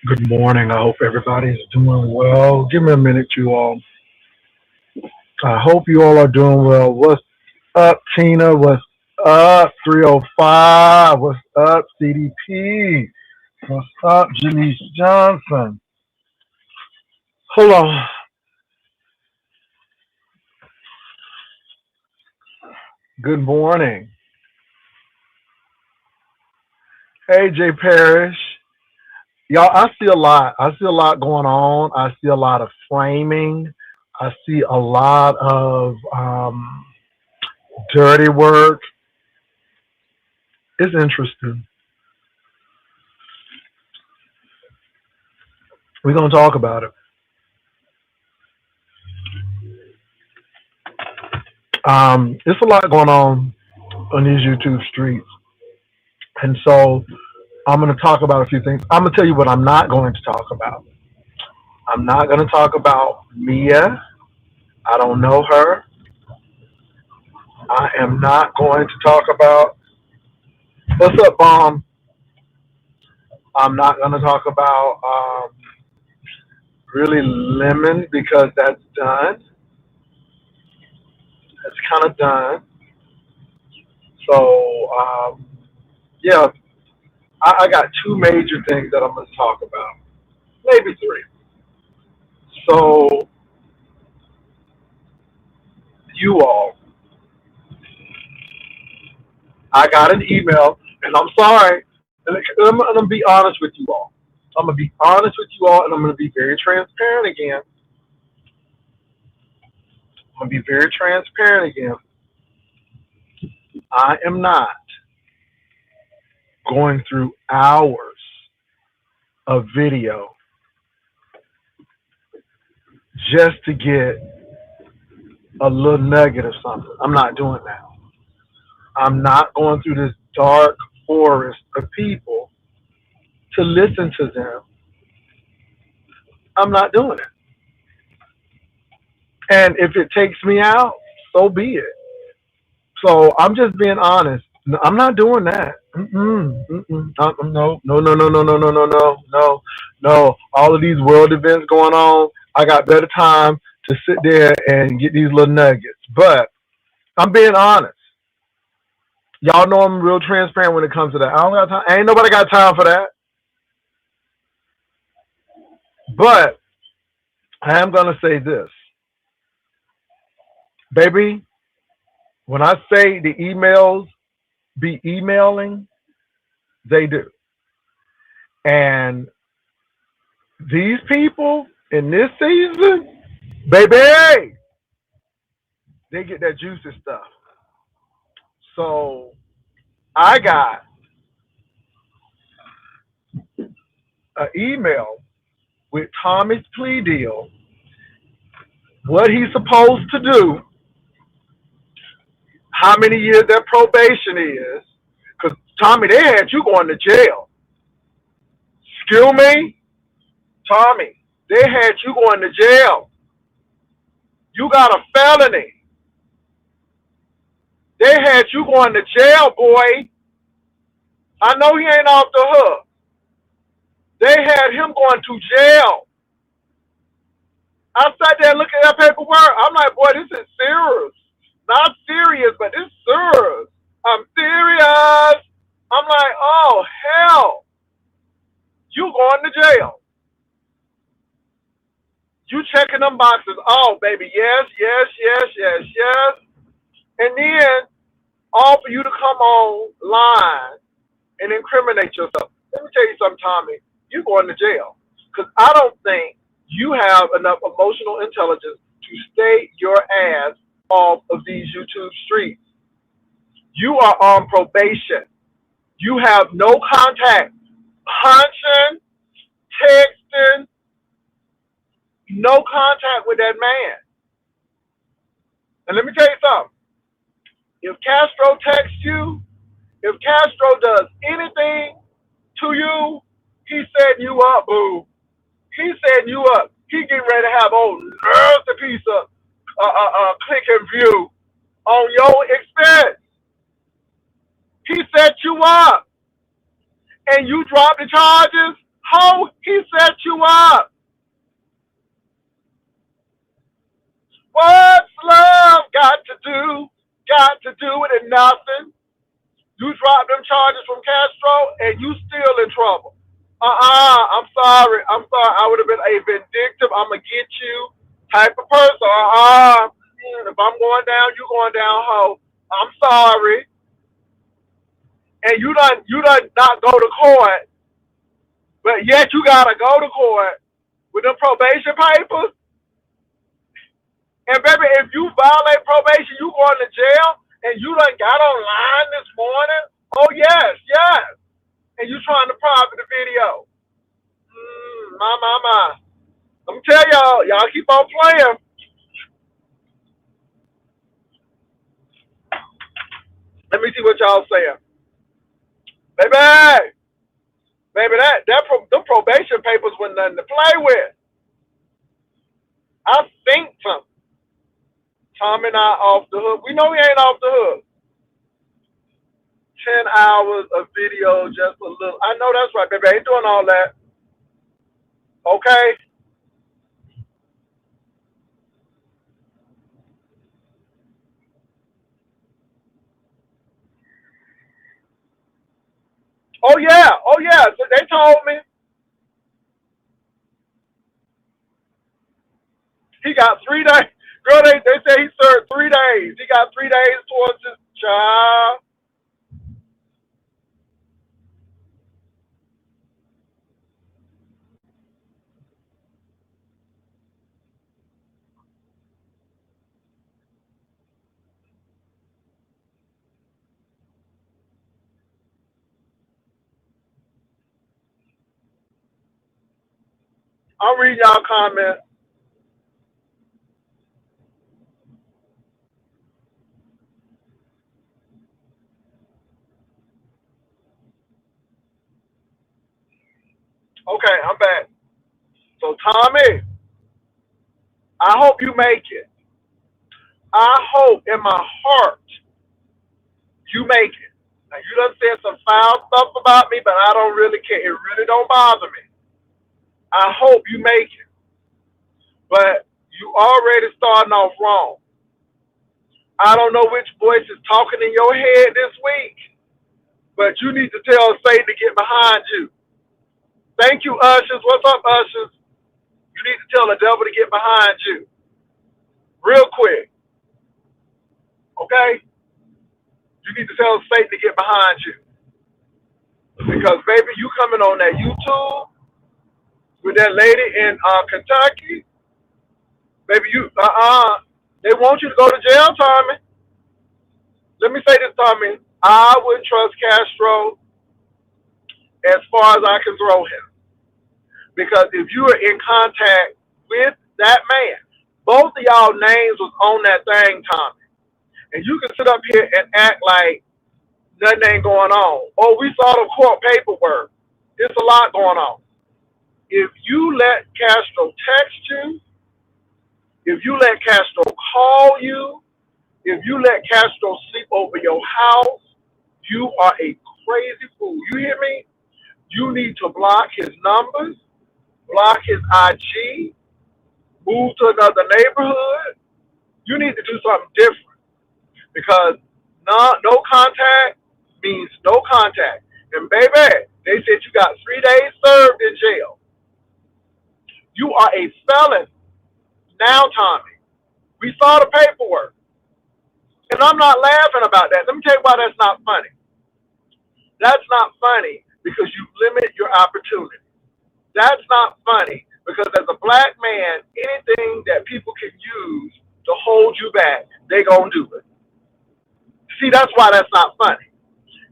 Good morning. I hope everybody's doing well. Give me a minute, you all. I hope you all are doing well. What's up, Tina? What's up, 305? What's up, CDP? What's up, Janice Johnson? Hold on. Good morning. Hey, Jay Parrish. Y'all, I see a lot. I see a lot going on. I see a lot of framing. I see a lot of dirty work. It's interesting. We're going to talk about it. It's a lot going on these YouTube streets. And so I'm going to talk about a few things. I'm going to tell you what I'm not going to talk about. I'm not going to talk about Mia. I don't know her. I am not going to talk about, what's up, Bomb? I'm not going to talk about really Lemon because that's done. That's kind of done. So, yeah, I got two major things that I'm going to talk about. Maybe three. So, you all, I got an email, and I'm sorry, and I'm going to be honest with you all. I'm going to be honest with you all, and I'm going to be very transparent again. I'm going to be very transparent again. I am not going through hours of video just to get a little nugget of something. I'm not doing that. I'm not going through this dark forest of people to listen to them. I'm not doing it. And if it takes me out, so be it. So I'm just being honest. I'm not doing that. No, no, no, no, no, no, no, no, no, no, no. All of these world events going on, I got better time to sit there and get these little nuggets. But I'm being honest. Y'all know I'm real transparent when it comes to that. I don't got time. Ain't nobody got time for that. But I am gonna say this, baby. When I say the emails be emailing, they do. And these people in this season, baby, they get that juicy stuff. So I got an email with Tommy's plea deal, what he's supposed to do, how many years that probation is, because Tommy, they had you going to jail. Excuse me? Tommy, they had you going to jail. You got a felony. They had you going to jail, boy. I know he ain't off the hook. They had him going to jail. I sat there looking at that paperwork. I'm like, boy, this is serious. Not serious, but this is serious. I'm serious. I'm like, oh, hell. You going to jail. You checking them boxes. Oh, baby, yes, yes, yes, yes, yes. And then all for you to come online and incriminate yourself. Let me tell you something, Tommy. You're going to jail. Because I don't think you have enough emotional intelligence to stay your ass off of these YouTube streets. You are on probation. You have no contact. Hunching, texting, no contact with that man. And let me tell you something. If Castro texts you, if Castro does anything to you, he's setting you up, boo. He's setting you up. He getting ready to have old nasty piece of click and view on your expense. He set you up. And you drop the charges? How he set you up? What's love got to do? Got to do with it nothing. You drop them charges from Castro and you still in trouble. I'm sorry. I would have been a vindictive, I'm going to get you type of person. If I'm going down, you going down, ho. I'm sorry. And you done not go to court, but yet you got to go to court with them probation papers. And baby, if you violate probation, you going to jail, and you done got online this morning. Oh yes, yes. And you trying to profit the video. My. I'm gonna tell y'all keep on playing. Let me see what y'all saying. Baby, them probation papers was nothing to play with. I think something. Tom and I off the hook. We know he ain't off the hook. 10 hours of video, just a little. I know that's right, baby. I ain't doing all that. Okay? Oh, yeah. So they told me he got 3 days. Girl, they say he served 3 days. He got 3 days towards his job. I'm reading y'all comments. Okay, I'm back. So, Tommy, I hope you make it. I hope in my heart you make it. Now, you done said some foul stuff about me, but I don't really care. It really don't bother me. I hope you make it. But you already starting off wrong. I don't know which voice is talking in your head this week, but you need to tell Satan to get behind you. Thank you, ushers. What's up, ushers? You need to tell the devil to get behind you. Real quick. Okay? You need to tell Satan to get behind you. Because, baby, you coming on that YouTube with that lady in Kentucky. Baby, they want you to go to jail, Tommy. Let me say this, Tommy. I would trust Castro as far as I can throw him. Because if you are in contact with that man, both of y'all names was on that thing, Tommy. And you can sit up here and act like nothing ain't going on. Oh, we saw the court paperwork. There's a lot going on. If you let Castro text you, If you let Castro call you, if you let Castro sleep over your house, you are a crazy fool. You hear me? You need to block his numbers, block his IG, move to another neighborhood. You need to do something different because no contact means no contact. And baby, they said you got 3 days served in jail. You are a felon now, Tommy. We saw the paperwork. And I'm not laughing about that. Let me tell you why that's not funny. That's not funny because you limit your opportunity. That's not funny because as a black man, anything that people can use to hold you back, they gonna do it. See, that's why that's not funny.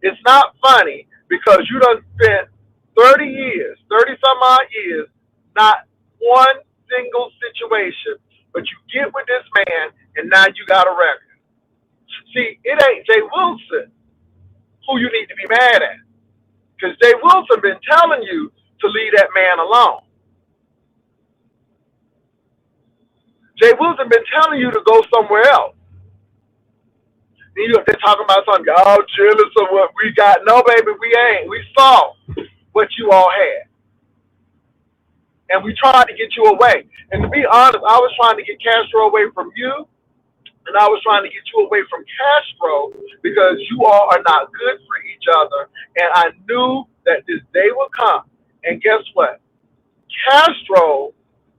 It's not funny because you done spent 30 years, 30 some odd years, not one single situation, but you get with this man and now you got a record. See, it ain't Jay Wilson who you need to be mad at. Because Jay Wilson been telling you to leave that man alone. Jay Wilson been telling you to go somewhere else. They're talking about something, y'all jealous of what we got. No, baby, we ain't. We saw what you all had. And we tried to get you away. And to be honest, I was trying to get Castro away from you. And I was trying to get you away from Castro because you all are not good for each other. And I knew that this day would come. And guess what? Castro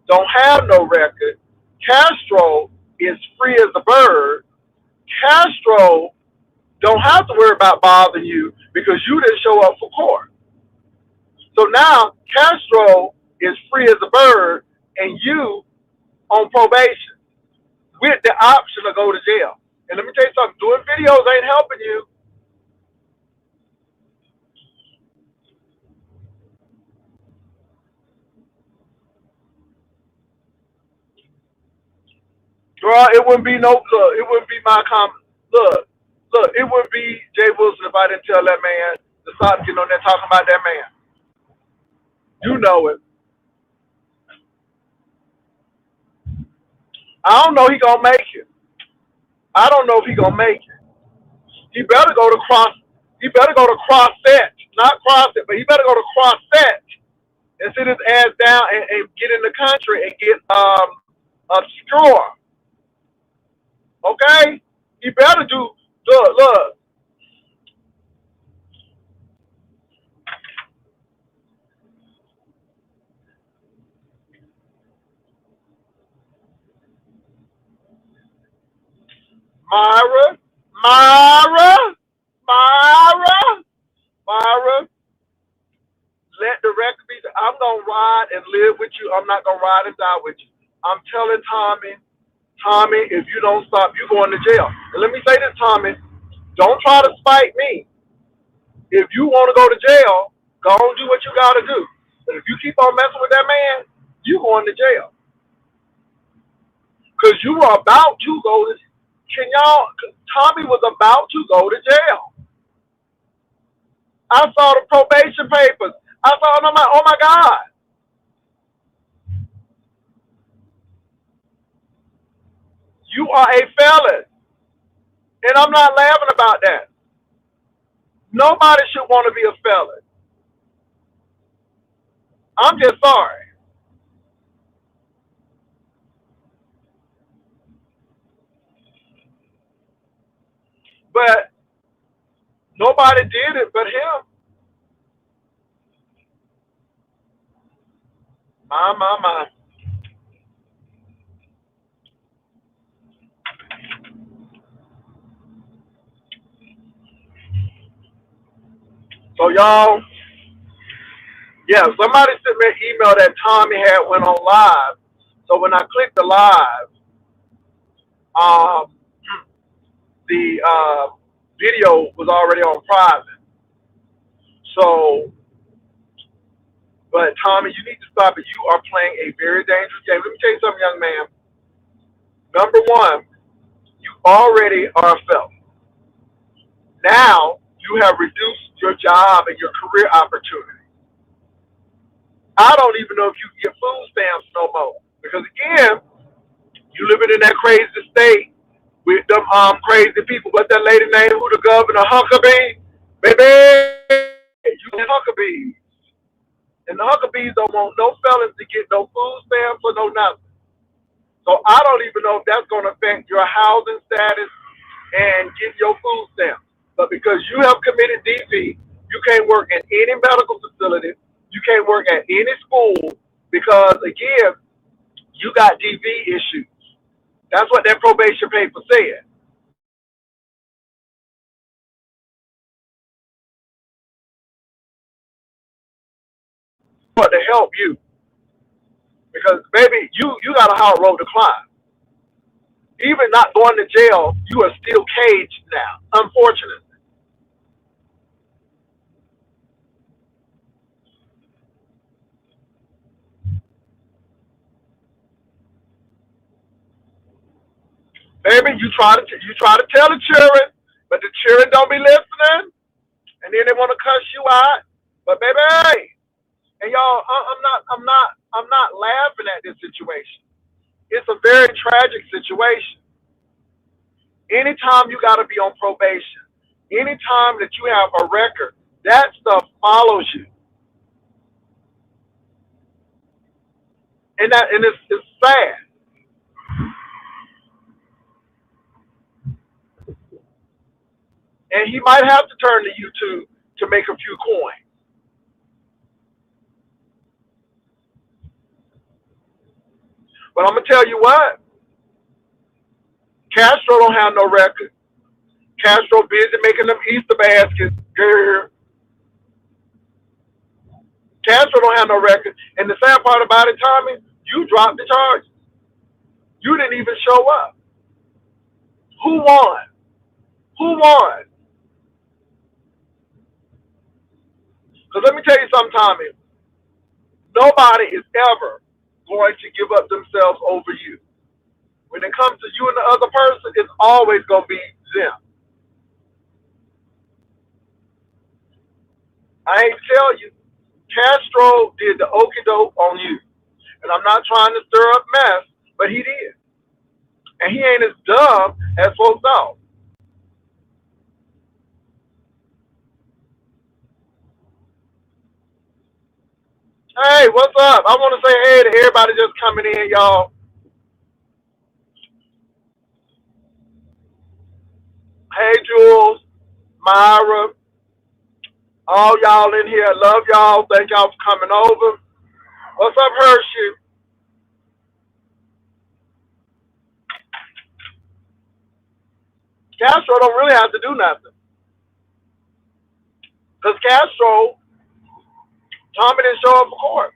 don't have no record. Castro is free as a bird. Castro don't have to worry about bothering you because you didn't show up for court. So now Castro is free as a bird and you on probation with the option to go to jail. And let me tell you something, doing videos ain't helping you. Girl, it wouldn't be it wouldn't be my comment. Look, it wouldn't be Jay Wilson if I didn't tell that man to stop getting on there talking about that man. You know it. I don't know he gonna make it. I don't know if he gonna make it. He better go to cross. He better go to cross set, not cross it, but he better go to cross set and sit his ass down and get in the country and get obscure. Okay, he better do. Look. Myra, Myra, Myra, Myra. Let the record be. I'm gonna ride and live with you. I'm not gonna ride and die with you. I'm telling Tommy, if you don't stop, you going to jail. And let me say this, Tommy, don't try to spite me. If you want to go to jail, go and do what you gotta do. But if you keep on messing with that man, you going to jail. Cause you were about to go to. Can y'all? Tommy was about to go to jail. I saw the probation papers. I saw, and I'm like, oh my God. You are a felon. And I'm not laughing about that. Nobody should want to be a felon. I'm just sorry. But nobody did it but him. My. So y'all, yeah, somebody sent me an email that Tommy had went on live. So when I clicked the live, um, the video was already on private. So, but Tommy, you need to stop it. You are playing a very dangerous game. Let me tell you something, young man. Number one, you already are a felon. Now you have reduced your job and your career opportunity. I don't even know if you can get food stamps no more. Because again, You living in that crazy state with them crazy people. What's that lady name? Who the governor? Huckabee, baby. You Huckabees, and the Huckabees don't want no felons to get no food stamps or no nothing. So I don't even know if that's going to affect your housing status and get your food stamps. But because you have committed DV, you can't work at any medical facility. You can't work at any school because again, you got DV issues. That's what that probation paper said. But to help you, because baby, you got a hard road to climb. Even not going to jail, you are still caged now. Unfortunately, baby, you try to tell the children, but the children don't be listening, and then they want to cuss you out. But baby, hey, and y'all, I'm not laughing at this situation. It's a very tragic situation. Anytime you got to be on probation, anytime that you have a record, that stuff follows you, and it's sad. And he might have to turn to YouTube to make a few coins. But I'm gonna tell you what, Castro don't have no record. Castro busy making them Easter baskets, girl. Castro don't have no record. And the sad part about it, Tommy, you dropped the charges. You didn't even show up. Who won? Who won? Because let me tell you something, Tommy. Nobody is ever going to give up themselves over you. When it comes to you and the other person, it's always going to be them. I ain't tell you. Castro did the okey doke on you. And I'm not trying to stir up mess, but he did. And he ain't as dumb as folks thought. Hey, what's up? I want to say hey to everybody just coming in, y'all. Hey, Jules, Myra, all y'all in here. Love y'all. Thank y'all for coming over. What's up, Hershey? Castro don't really have to do nothing. Because Castro, Tommy didn't show up for court.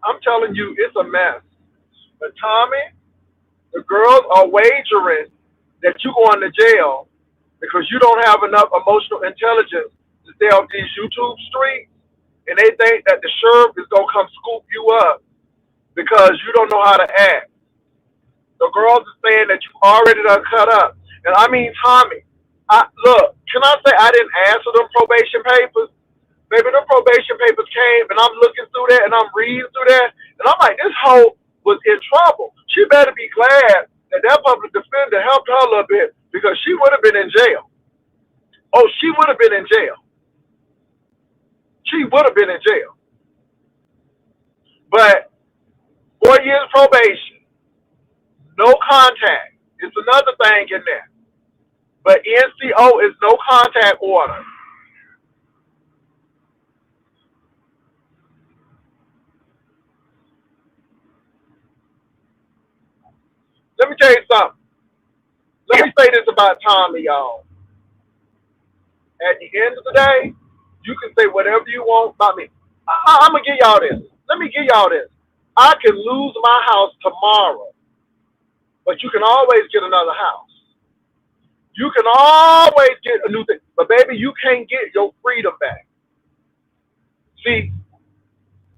I'm telling you, it's a mess. But Tommy, the girls are wagering that you going to jail because you don't have enough emotional intelligence to stay off these YouTube streets, and they think that the sheriff is gonna come scoop you up because you don't know how to act. The girls are saying that you already done cut up, and I mean, Tommy, look. Can I say I didn't ask for them probation papers? Baby, them probation papers came, and I'm looking through that, and I'm reading through that, and I'm like, this hoe was in trouble. She better be glad that that public defender helped her a little bit because she would have been in jail. Oh, she would have been in jail. She would have been in jail. But 4 years probation, no contact. It's another thing in there. But NCO is no contact order. Let me tell you something. Let me say this about Tommy, y'all. At the end of the day, you can say whatever you want about me. I'm gonna give y'all this. Let me give y'all this. I can lose my house tomorrow, but you can always get another house. You can always get a new thing, but baby, you can't get your freedom back. See,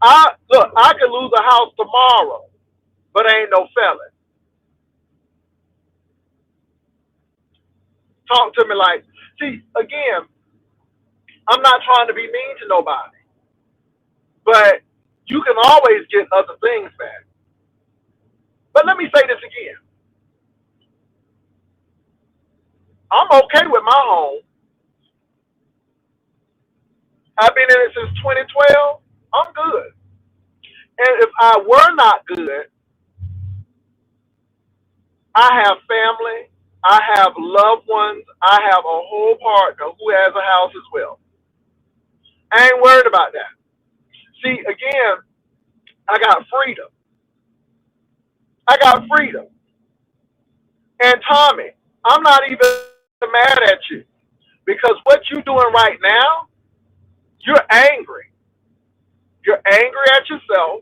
I can lose a house tomorrow, but I ain't no felon. Talk to me like, see, again, I'm not trying to be mean to nobody, but You can always get other things back. But let me say this again. I'm okay with my home. I've been in it since 2012. I'm good. And if I were not good, I have family, I have loved ones, I have a whole partner who has a house as well. I ain't worried about that. See, again, I got freedom. I got freedom. And Tommy, I'm not even mad at you because what you're doing right now, you're angry. You're angry at yourself.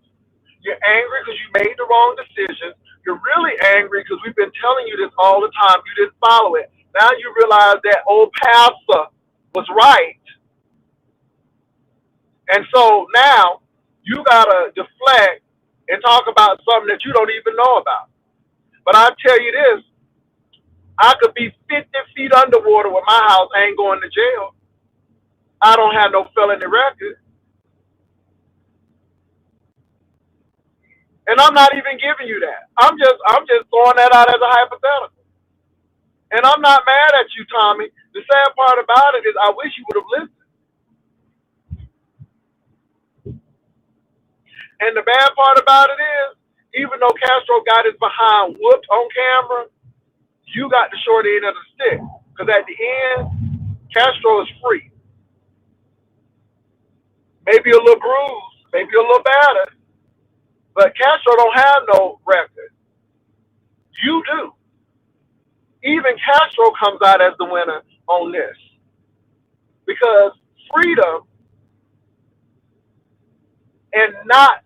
You're angry because you made the wrong decision. You're really angry because we've been telling you this all the time. You didn't follow it. Now you realize that old pastor was right. And so now you got to deflect and talk about something that you don't even know about. But I tell you this, I could be 50 feet underwater with my house. I ain't going to jail. I don't have no felony record. And I'm not even giving you that. I'm just throwing that out as a hypothetical. And I'm not mad at you, Tommy. The sad part about it is I wish you would have listened. And the bad part about it is, even though Castro got his behind whooped on camera, you got the short end of the stick. Because at the end, Castro is free. Maybe a little bruised, maybe a little battered, but Castro don't have no record. You do. Even Castro comes out as the winner on this. Because freedom and not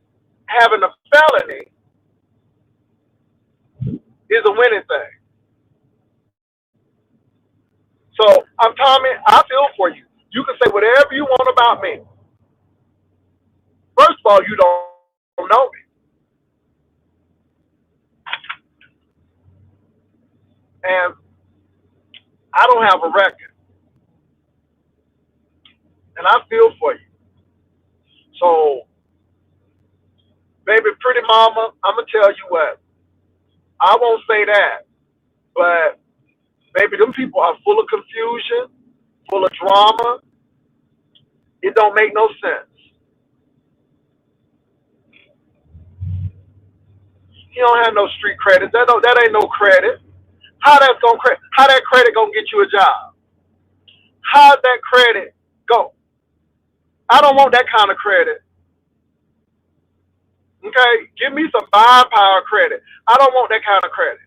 having a felony is a winning thing. So, I'm Tommy, I feel for you. You can say whatever you want about me. First of all, you don't know me. And I don't have a record. And I feel for you. So, baby, pretty mama, I'm going to tell you what. I won't say that. But, baby, them people are full of confusion, full of drama. It don't make no sense. He don't have no street credit. That ain't no credit. How that credit gonna get you a job? How's that credit go? I don't want that kind of credit. Okay, give me some buying power credit. I don't want that kind of credit.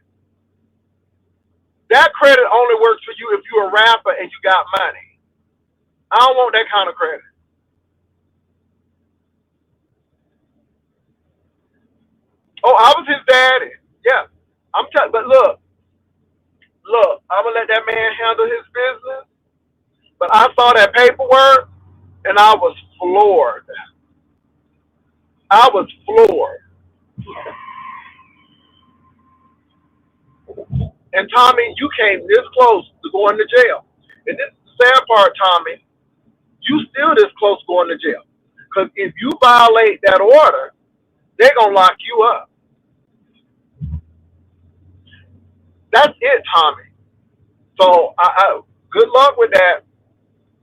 That credit only works for you if you're a rapper and you got money. I don't want that kind of credit. Oh, I was his daddy. Yeah, but look, I'm gonna let that man handle his business. But I saw that paperwork and I was floored. I was floored. And Tommy, you came this close to going to jail. And this is the sad part, Tommy. You still this close going to jail. Because if you violate that order, they're going to lock you up. That's it, Tommy. So good luck with that.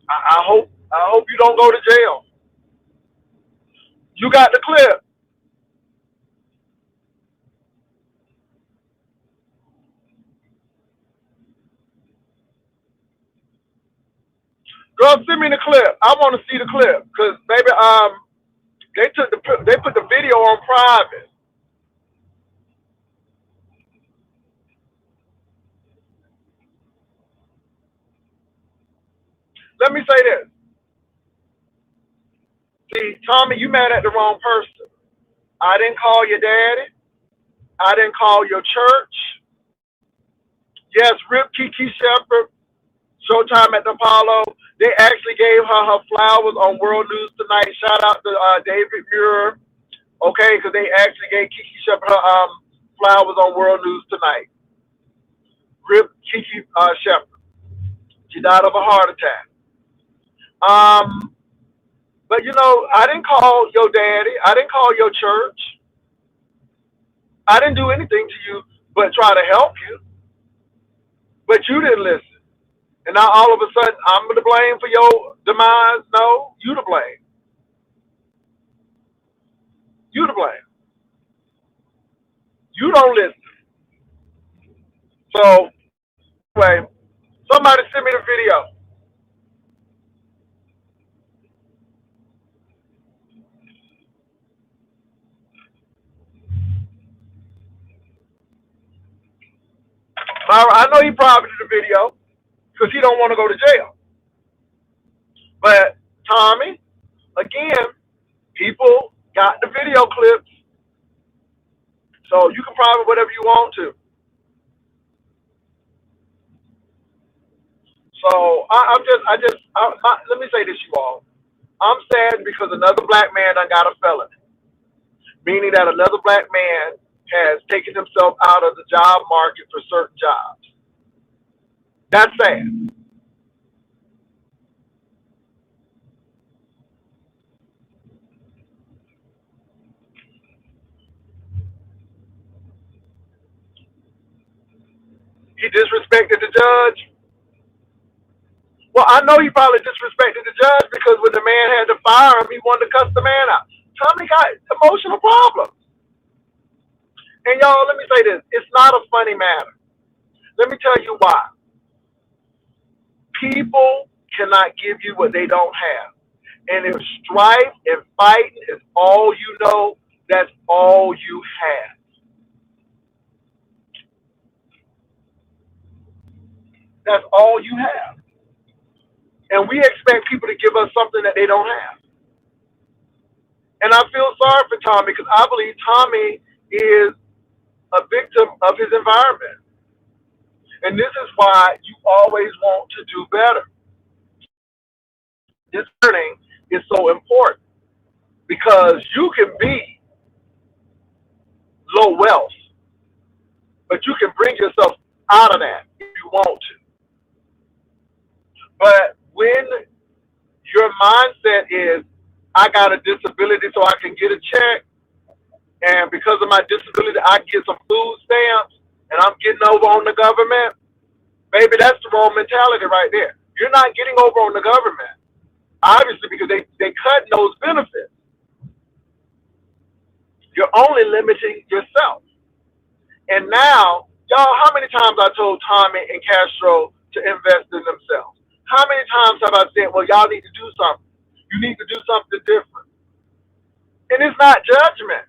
I hope you don't go to jail. You got the clip. Girl, send me the clip. I want to see the clip because maybe they put the video on private. Let me say this. See, Tommy, you mad at the wrong person. I didn't call your daddy. I didn't call your church. Yes, Rip Kiki Shepherd, Showtime at the Apollo. They actually gave her flowers on World News Tonight. Shout out to David Muir, okay, because they actually gave Kiki Shepherd her flowers on World News Tonight. Rip Kiki Shepherd. She died of a heart attack. But I didn't call your daddy. I didn't call your church. I didn't do anything to you but try to help you. But you didn't listen. And now all of a sudden I'm to blame for your demise? No, you to blame. You to blame. You don't listen. So anyway, somebody send me the video. I know he probably did the video because he don't want to go to jail. But Tommy, again, people got the video clips, so you can private whatever you want to. So let me say this, you all. I'm sad because another black man done got a felony, meaning that another black man has taken himself out of the job market for certain jobs. That's sad. He disrespected the judge. Well, I know he probably disrespected the judge because when the man had to fire him, he wanted to cuss the man out. Tommy got emotional problems. And y'all, let me say this. It's not a funny matter. Let me tell you why. People cannot give you what they don't have. And if strife and fighting is all you know, that's all you have. That's all you have. And we expect people to give us something that they don't have. And I feel sorry for Tommy because I believe Tommy is a victim of his environment. And this is why you always want to do better. This learning is so important because you can be low wealth, but you can bring yourself out of that if you want to. But when your mindset is, I got a disability so I can get a check, and because of my disability, I get some food stamps, and I'm getting over on the government, baby, that's the wrong mentality right there. You're not getting over on the government, obviously, because they cut those benefits. You're only limiting yourself. And now, y'all, how many times I told Tommy and Castro to invest in themselves? How many times have I said, well, y'all need to do something. You need to do something different. And it's not judgment.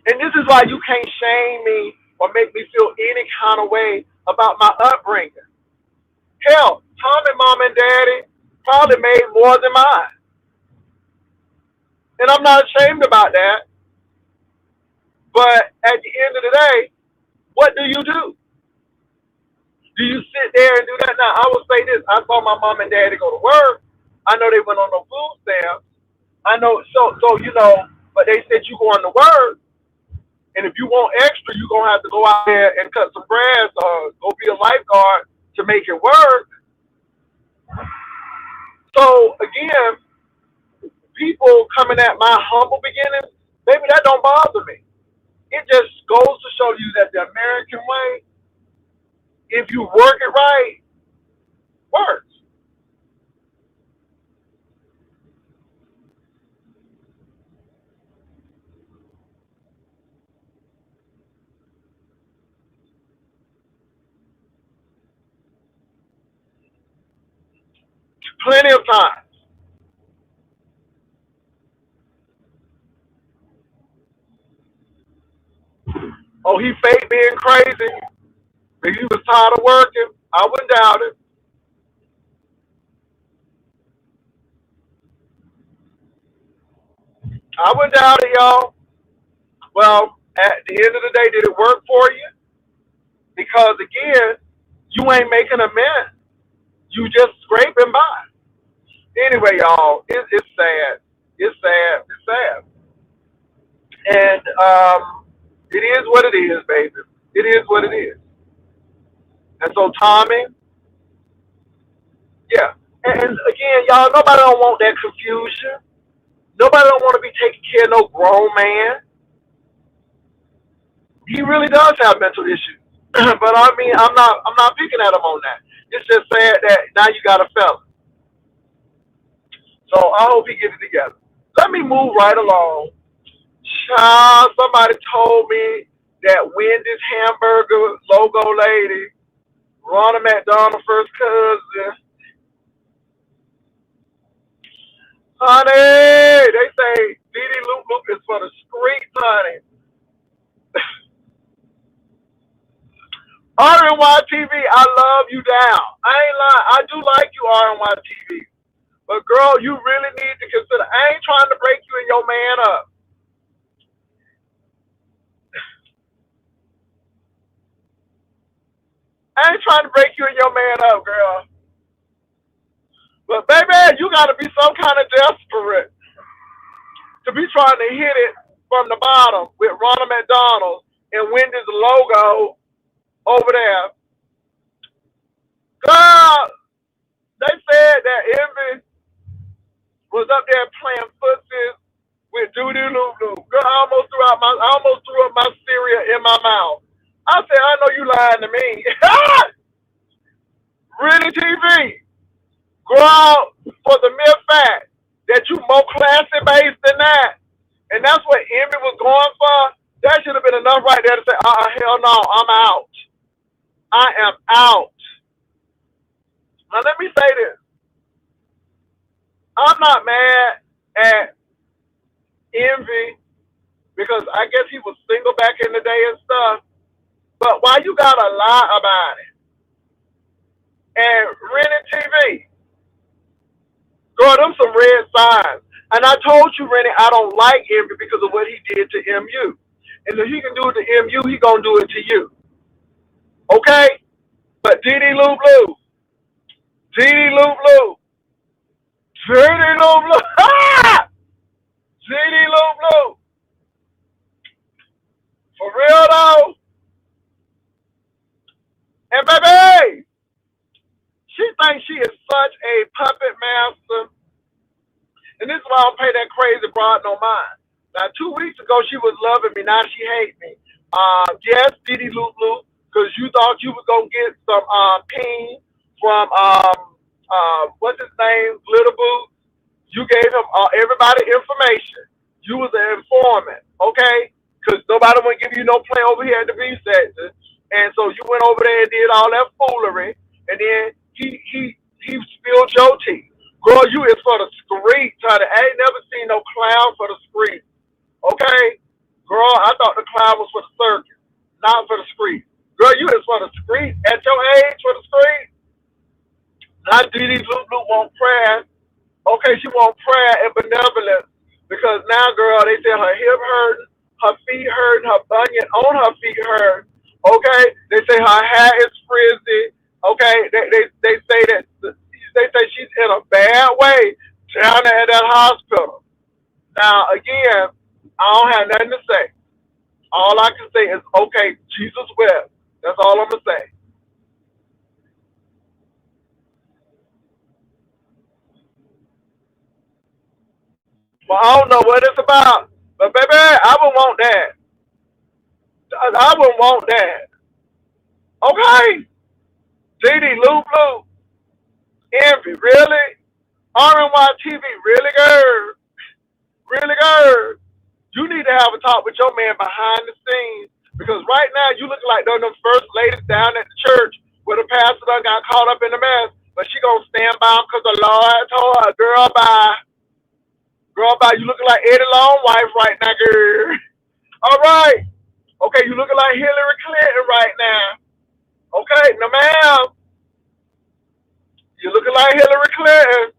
And this is why you can't shame me or make me feel any kind of way about my upbringing. Hell, Tommy, mom, and daddy probably made more than mine. And I'm not ashamed about that. But at the end of the day, what do you do? Do you sit there and do that? Now, I will say this. I saw my mom and daddy go to work. I know they went on no food stamps. I know, but they said you going to work, and if you want extra, you're going to have to go out there and cut some grass or go be a lifeguard to make it work. So, again, people coming at my humble beginnings, maybe that don't bother me. It just goes to show you that the American way, if you work it right, works. Plenty of times. Oh, he fake being crazy. But he was tired of working. I wouldn't doubt it. I wouldn't doubt it, y'all. Well, at the end of the day, did it work for you? Because again, you ain't making a mint. You just scraping by. Anyway, y'all, it's sad. It's sad. It's sad. And it is what it is, baby. It is what it is. And so, Tommy, yeah. And again, y'all, nobody don't want that confusion. Nobody don't want to be taking care of no grown man. He really does have mental issues. But I mean, I'm not picking at him on that. It's just sad that now you got a fella. So I hope he gets it together. Let me move right along. Child, somebody told me that Wendy's hamburger logo lady, Ronald McDonald first cousin, honey, they say Dee Loop Loop is for the streets, honey. RNY TV, I love you down. I ain't lying. I do like you, RNY TV. But girl, you really need to consider. I ain't trying to break you and your man up. I ain't trying to break you and your man up, girl. But baby, you gotta be some kind of desperate to be trying to hit it from the bottom with Ronald McDonald and Wendy's logo over there. Girl, they said that Envy was up there playing footsies with Doody Loo Loo. Girl, I almost threw up my cereal in my mouth. I said, I know you lying to me. Really, TV? Girl, for the mere fact that you more classy based than that, and that's what Envy was going for, that should have been enough right there to say, hell no, I'm out. I am out. Now let me say this. I'm not mad at Envy because I guess he was single back in the day and stuff. But why you gotta lie about it? And Rennie TV, girl, them some red signs. And I told you, Rennie, I don't like Envy because of what he did to MU. And if he can do it to MU, he gonna do it to you. Okay? But Dee Loop Loop, Dee Loop Loop, Dee Loop Loop, ah! Dee Loop Loop. For real though? And baby, she thinks she is such a puppet master. And this is why I don't pay that crazy broad no mind. Now, 2 weeks ago, she was loving me. Now she hates me. Yes, Dee Loop Loop, because you thought you was going to get some ping from, what's his name, Glitter Boo. You gave him everybody information. You was an informant, okay? Because nobody want to give you no play over here at the B section. And so you went over there and did all that foolery. And then he spilled your tea. Girl, you is for the streets, honey. I ain't never seen no clown for the streets. Okay? Girl, I thought the clown was for the circus, not for the streets. Girl, you is for the streets. At your age, for the streets. Not Dee Loop Loop won't prayer. Okay, she won't prayer and benevolence. Because now, girl, they say her hip hurting, her feet hurting, her bunion on her feet hurt. Okay? They say her hair is frizzy. Okay? They say that they say she's in a bad way down there at that hospital. Now, again, I don't have nothing to say. All I can say is, okay, Jesus wept. That's all I'm going to say. Well, I don't know what it's about. But, baby, I would want that. I would want that. Okay? Dee Loop Loop. Envy, really? RNY TV, really, girl? Really, girl? You need to have a talk with your man behind the scenes because right now you look like them first ladies down at the church where the pastor done got caught up in the mess, but she gonna stand by him because the Lord told her, girl, bye. Girl, bye. You looking like Eddie Long wife right now, girl. All right. Okay, you looking like Hillary Clinton right now. Okay, now, ma'am. You looking like Hillary Clinton.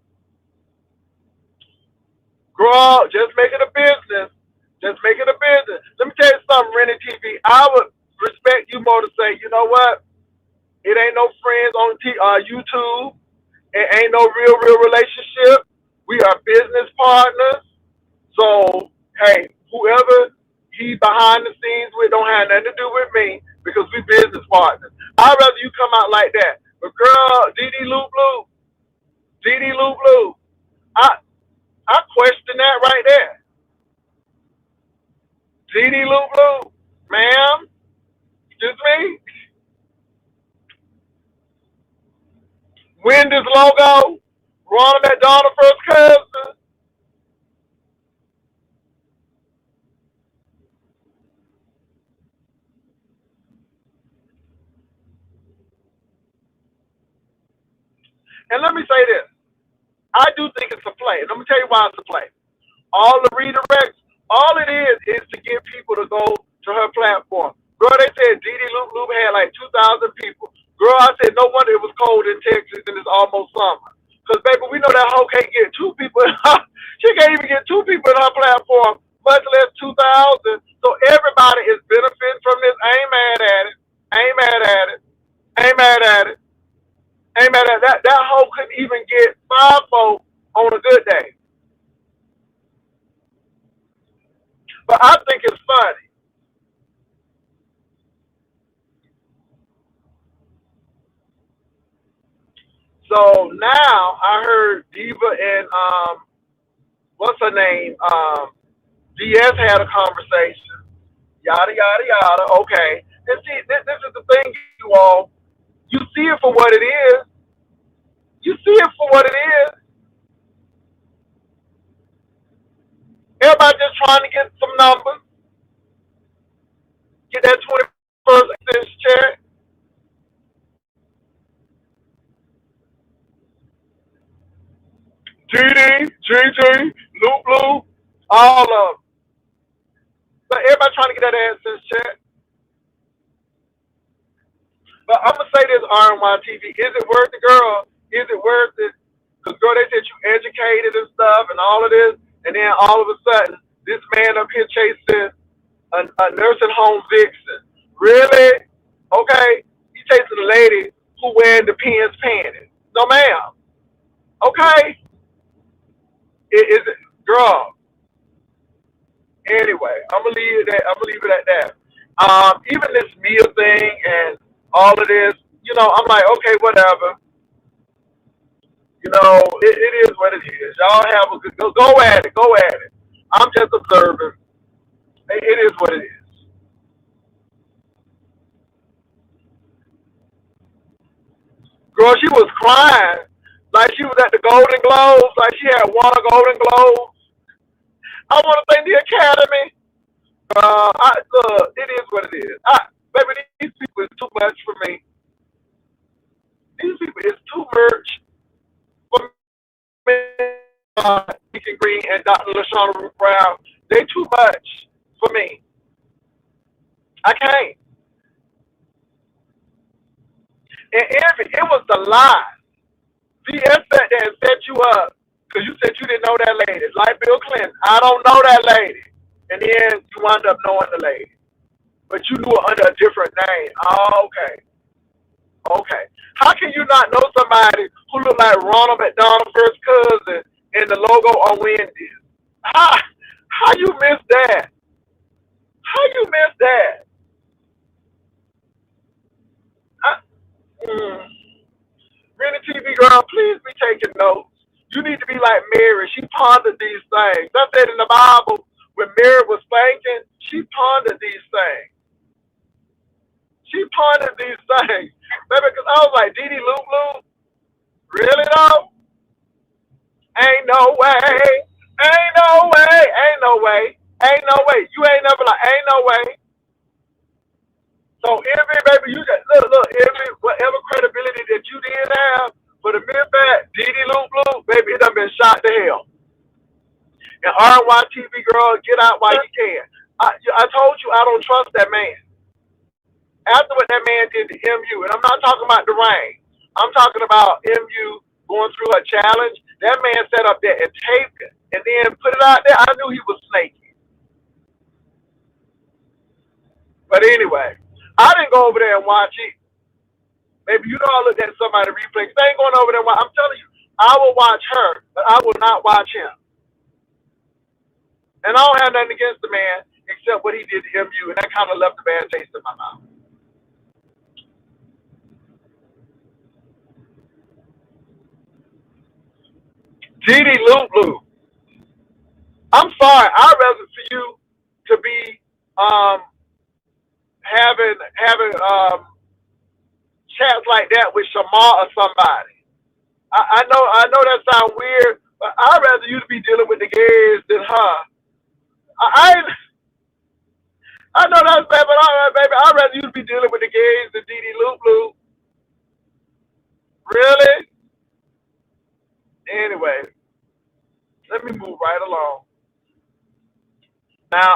Girl, just make it a business. Just make it a business. Let me tell you something, Rennie TV. I would respect you more to say, you know what? It ain't no friends on YouTube. It ain't no real relationship. We are business partners. So, hey, whoever he behind the scenes with don't have nothing to do with me because we business partners. I'd rather you come out like that. But girl, Dee Loop Loop, DD Loop Loop. I I question that right there. DD Loop Loop, ma'am, excuse me. Wendy's logo, Ronald McDonald first cousin. And let me say this. I do think it's a play. And let me tell you why it's a play. All the redirects, all it is to get people to go to her platform. Girl, they said Dee Dee Loop Loop had like 2,000 people. Girl, I said no wonder it was cold in Texas and it's almost summer. Because, baby, we know that hoe can't get two people in her, she can't even get two people in her platform, much less 2,000. So everybody is benefiting from this. I ain't mad at it. Ain't mad at it. Ain't mad at it. Ain't mad at that. That hoe couldn't even get five folks on a good day. But I think it's funny. So now I heard Diva and what's her name? DS had a conversation. Yada yada yada. Okay. And see, this is the thing, you all. You see it for what it is. You see it for what it is. Everybody just trying to get some numbers, get that 21st check. GD, GG, Loop Loop, all of them. But everybody trying to get that AdSense check. But I'm gonna say this, RNY TV. Is it worth it, girl? Is it worth it? Because, girl, they said you educated and stuff and all of this, and then all of a sudden, this man up here chasing a nursing home vixen. Really? Okay. He chasing a lady who wearing the pins panties. No, ma'am. Okay. Is it, girl? Anyway, I'm gonna leave it at I'm gonna leave it at that. Even this meal thing and all of this, I'm like, okay, whatever. It is what it is. Y'all have a good go at it, go at it. I'm just observing. It is what it is. Girl, she was crying like she was at the Golden Globes, like she had won a Golden Globe. I want to thank the Academy. Look, it is what it is. Baby, these people is too much for me. These people is too much for me. Deacon Green and Dr. LaShawn Brown, they too much for me. I can't. And it was the lie. VS sat there and set you up because you said you didn't know that lady. Like Bill Clinton, I don't know that lady. And then you wound up knowing the lady. But you knew her under a different name. Oh, okay. Okay. How can you not know somebody who looked like Ronald McDonald first cousin and the logo on Wendy's? How you miss that? How you miss that? I, mm, Really, TV girl, please be taking notes. You need to be like Mary. She pondered these things. I said in the Bible, when Mary was thinking, she pondered these things. She pondered these things. Baby, because I was like, Dee Dee Loop Loop? Really though? Ain't no way. Ain't no way. Ain't no way. Ain't no way. You ain't never like, ain't no way. So every baby, you just look, every whatever credibility that you did have for the mere fact, Dee Dee Loop Loop, baby, it done been shot to hell. And RYTV girl, get out while you can. I told you I don't trust that man. After what that man did to MU, and I'm not talking about the rain. I'm talking about MU going through a challenge. That man sat up there and taped it and then put it out there. I knew he was snaky. But anyway, I didn't go over there and watch it. Maybe I looked at somebody replay. They ain't going over there. I'm telling you, I will watch her, but I will not watch him. And I don't have nothing against the man except what he did to MU, and that kind of left a bad taste in my mouth. Dee Loop Loop. I'm sorry. I'd rather for you to be um, having chats like that with Shamar or somebody. I know that sounds weird, but I'd rather you to be dealing with the gays than her. I I know that's bad, but all right, baby, I'd rather you to be dealing with the gays than Dee Loop Loop. Really? Anyway, let me move right along. Now,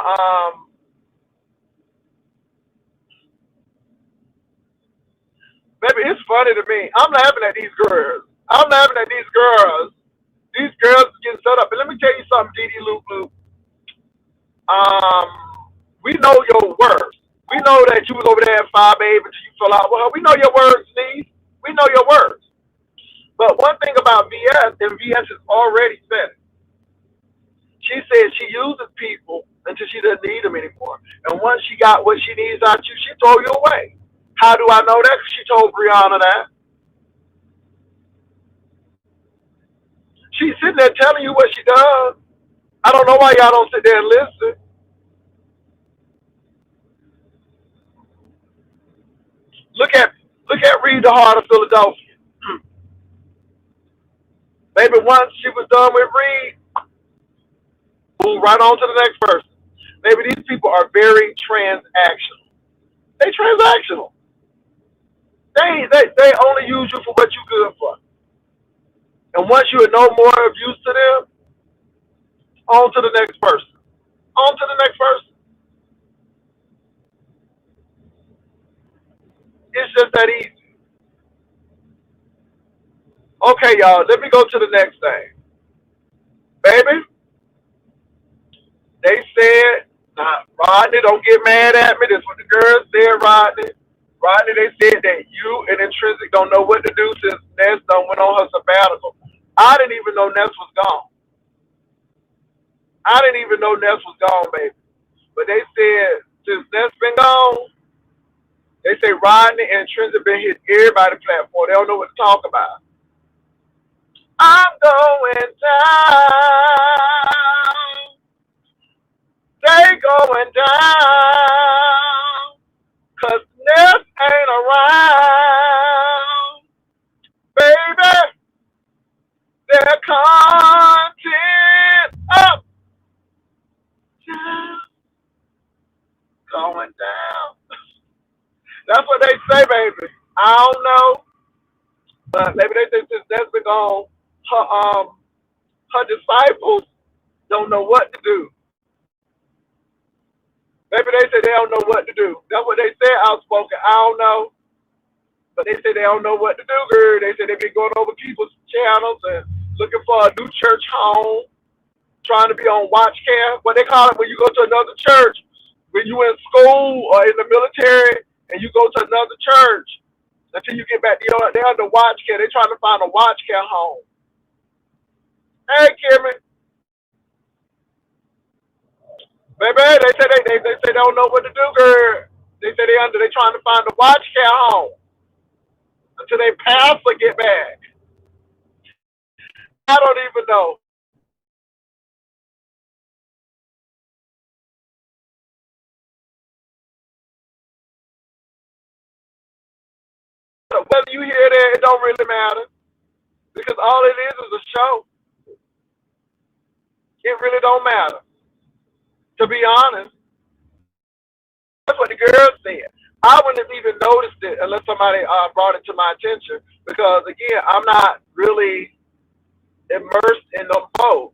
baby, it's funny to me. I'm laughing at these girls. I'm laughing at these girls. These girls getting set up. And let me tell you something, Dee Loop Loop. Um, we know your words. We know that you was over there at 5 until you fell out with her. We know your words, Steve. We know your words. But one thing about VS, and VS has already said it, she said she uses people until she doesn't need them anymore. And once she got what she needs out of you, she throw you away. How do I know that? 'Cause she told Brianna that. She's sitting there telling you what she does. I don't know why y'all don't sit there and listen. Look at Read the Heart of Philadelphia. Maybe once she was done with Reed, move right on to the next person. Maybe these people are very transactional. They transactional. They only use you for what you good for. And once you are no more of use to them, on to the next person. On to the next person. It's just that easy. Okay, y'all, let me go to the next thing. Baby, they said, now, Rodney, don't get mad at me. This is what the girls said, Rodney. Rodney, they said that you and Intrinsic don't know what to do since Ness done went on her sabbatical. I didn't even know Ness was gone. I didn't even know Ness was gone, baby. But they said since Ness been gone, they say Rodney and Intrinsic been hitting everybody's platform. They don't know what to talk about. I'm going down. They going down. 'Cause Ness ain't around. Baby, their content up. Going down. That's what they say, baby. I don't know. But maybe they say since Ness been gone, her disciples don't know what to do. Maybe they say they don't know what to do. That's what they say outspoken. I don't know. But they say they don't know what to do, girl. They say they've been going over people's channels and looking for a new church home, trying to be on watch cam. What they call it when you go to another church, when you in school or in the military and you go to another church until you get back. They're under watch care. They're trying to find a watch care home. Hey, Kimmy. Baby, they say they say they don't know what to do, girl. They say they trying to find a watch care home until they pastor get back. I don't even know. So whether you hear that, it don't really matter because all it is a show. It really don't matter. To be honest, that's what the girls said. I wouldn't have even noticed it unless somebody brought it to my attention because again, I'm not really immersed in them both.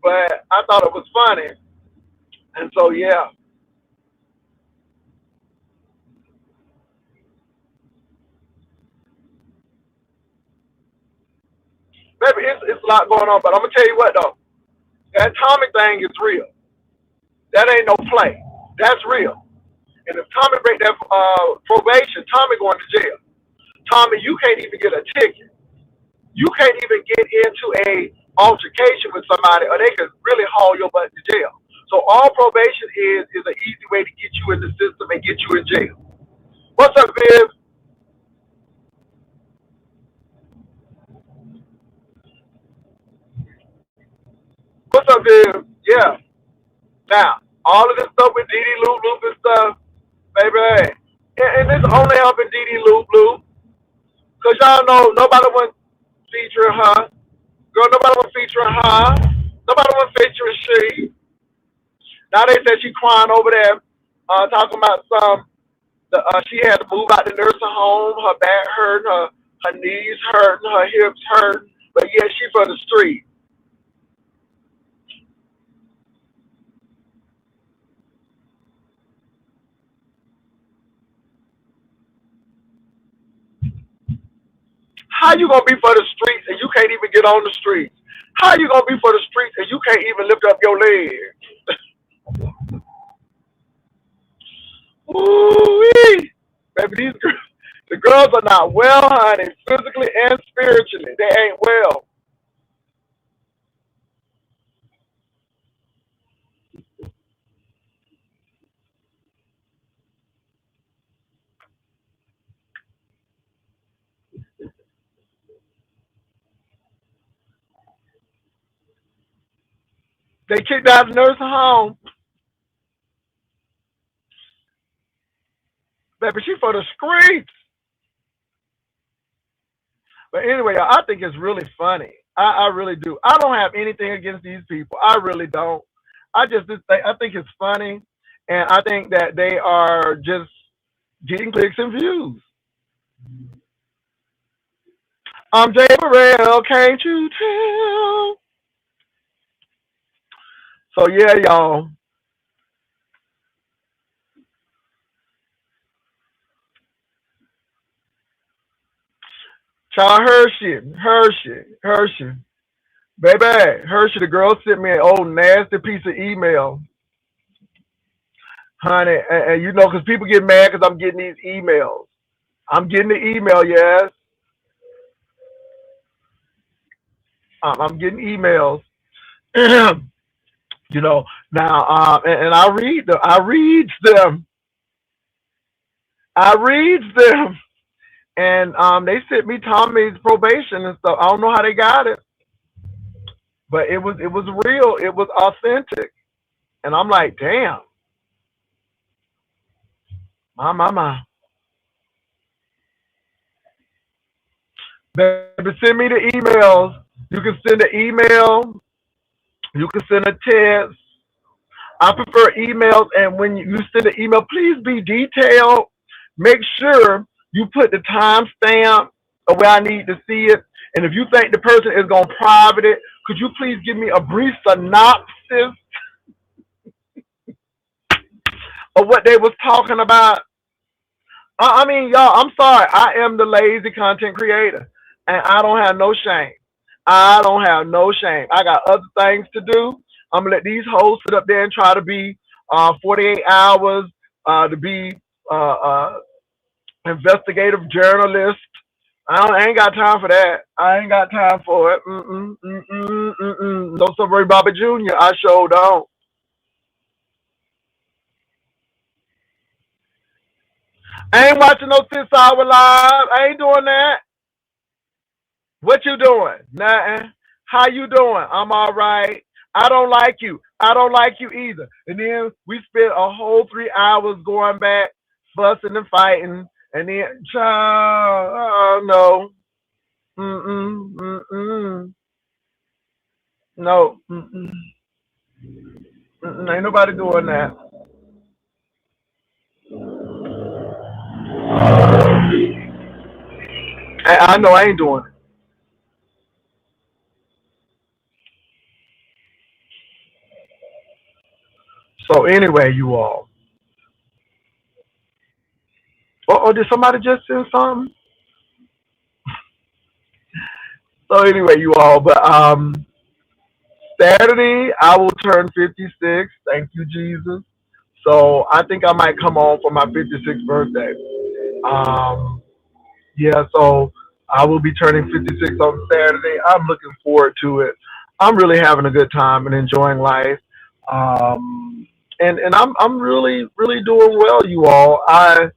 But I thought it was funny, and so yeah, maybe it's a lot going on. But I'm gonna tell you what though, that Tommy thing is real. That ain't no play. That's real. And if Tommy break that probation, Tommy going to jail. Tommy, you can't even get a ticket. You can't even get into a altercation with somebody, or they could really haul your butt to jail. So all probation is an easy way to get you in the system and get you in jail. What's up, Viv? What's up, dude? Yeah. Now, all of this stuff with Dee Dee Loop Loop and stuff, baby, hey. And this only helping Dee Dee Loop Loop. Because y'all know nobody wants featuring her. Girl, nobody wants featuring her. Nobody wants featuring she. Now they said she crying over there, talking about she had to move out the nursing home. Her back hurt, her knees hurt, her hips hurt. But yeah, she for the street. How you gonna be for the streets and you can't even get on the streets? How you gonna be for the streets and you can't even lift up your legs? Ooh-wee. Baby, the girls are not well, honey, physically and spiritually. They ain't well. They kicked out of the nursing home. Baby, she for the streets. But anyway, I think it's really funny. I really do. I don't have anything against these people. I really don't. I think it's funny, and I think that they are just getting clicks and views. I'm Jay Burrell, can't you tell? So yeah, y'all. Child Hershey. Baby, Hershey, the girl sent me an old nasty piece of email, honey. And you know, because people get mad because I'm getting these emails. I'm getting the email, yes. I'm getting emails. You know, now, and I read them. I read them. And they sent me Tommy's probation and stuff. I don't know how they got it, but it was real. It was authentic. And I'm like, damn, my. Baby, send me the emails. You can send an email. You can send a text. I prefer emails, and when you send an email, please be detailed. Make sure you put the timestamp of where I need to see it. And if you think the person is going to private it, could you please give me a brief synopsis of what they was talking about? I mean, y'all, I'm sorry. I am the lazy content creator, and I don't have no shame. I don't have no shame. I got other things to do. I'm gonna let these hoes sit up there and try to be 48 hours to be uh, uh, investigative journalist. I ain't got time for that. I ain't got time for it. No, sorry, Bobby Jr. I sure don't. I ain't watching no 6 hour live. I ain't doing that. What you doing? Nothing. How you doing? I'm all right. I don't like you. I don't like you either. And then we spent a whole 3 hours going back, fussing and fighting. And then, child, oh no. Mm-mm. No. Ain't nobody doing that. I know I ain't doing it. So anyway, you all. Oh, did somebody just send something? So anyway, you all. But Saturday I will turn 56. Thank you, Jesus. So I think I might come on for my 56th birthday. Um, yeah, so I will be turning 56 on Saturday. I'm looking forward to it. I'm really having a good time and enjoying life. And I'm really doing well, you all. I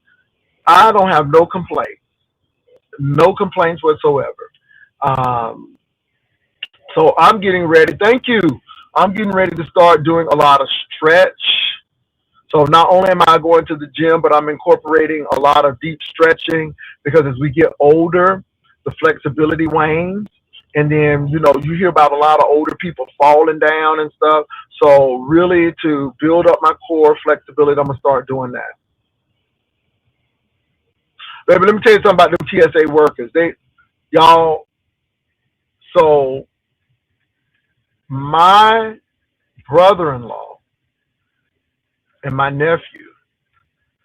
don't have no complaints, no complaints whatsoever. Um, so I'm getting ready. Thank you I'm getting ready to start doing a lot of stretch. So not only am I going to the gym, but I'm incorporating a lot of deep stretching because as we get older, the flexibility wanes. And then, you hear about a lot of older people falling down and stuff. So really to build up my core flexibility, I'm going to start doing that. Baby, let me tell you something about them TSA workers. Y'all, so my brother-in-law and my nephew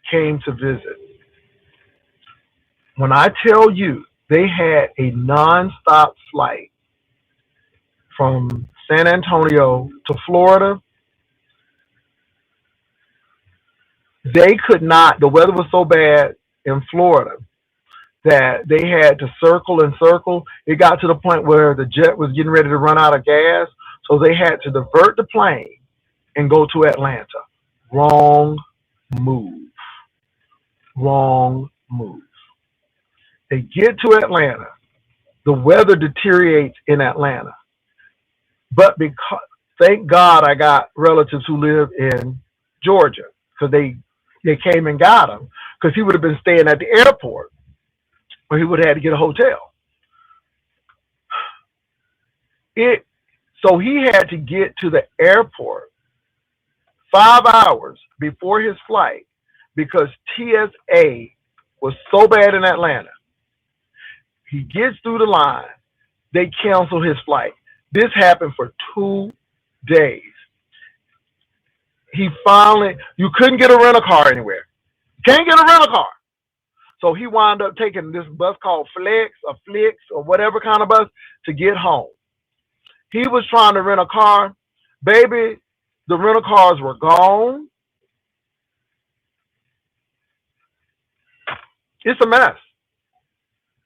came to visit. When I tell you they had a nonstop flight from San Antonio to Florida, they could not, the weather was so bad in Florida that they had to circle and circle. It got to the point where the jet was getting ready to run out of gas, so they had to divert the plane and go to Atlanta. Wrong move. Wrong move. They get to Atlanta. The weather deteriorates in Atlanta. But thank God I got relatives who live in Georgia because they came and got him because he would have been staying at the airport or he would have had to get a hotel. So he had to get to the airport 5 hours before his flight because TSA was so bad in Atlanta. He gets through the line. They cancel his flight. This happened for 2 days. You couldn't get a rental car anywhere. Can't get a rental car. So he wound up taking this bus called Flix or whatever kind of bus to get home. He was trying to rent a car. Baby, the rental cars were gone. It's a mess.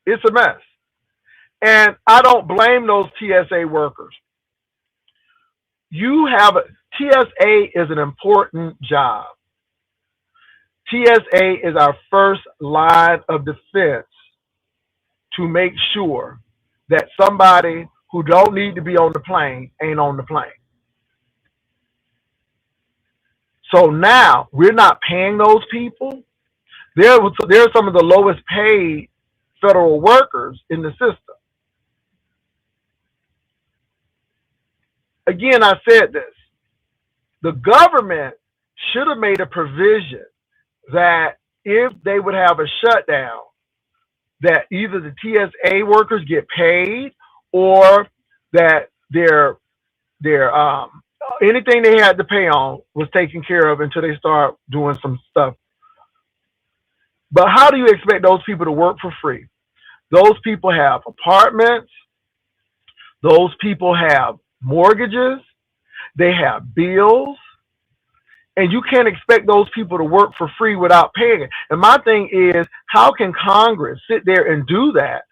It's a mess. And I don't blame those TSA workers. TSA is an important job. TSA is our first line of defense to make sure that somebody who don't need to be on the plane ain't on the plane. So now we're not paying those people. They're some of the lowest paid federal workers in the system. Again, I said this. The government should have made a provision that if they would have a shutdown, that either the TSA workers get paid or that their anything they had to pay on was taken care of until they start doing some stuff. But how do you expect those people to work for free? Those people have apartments. Those people have mortgages. They have bills. And you can't expect those people to work for free without paying it. And my thing is, how can Congress sit there and do that?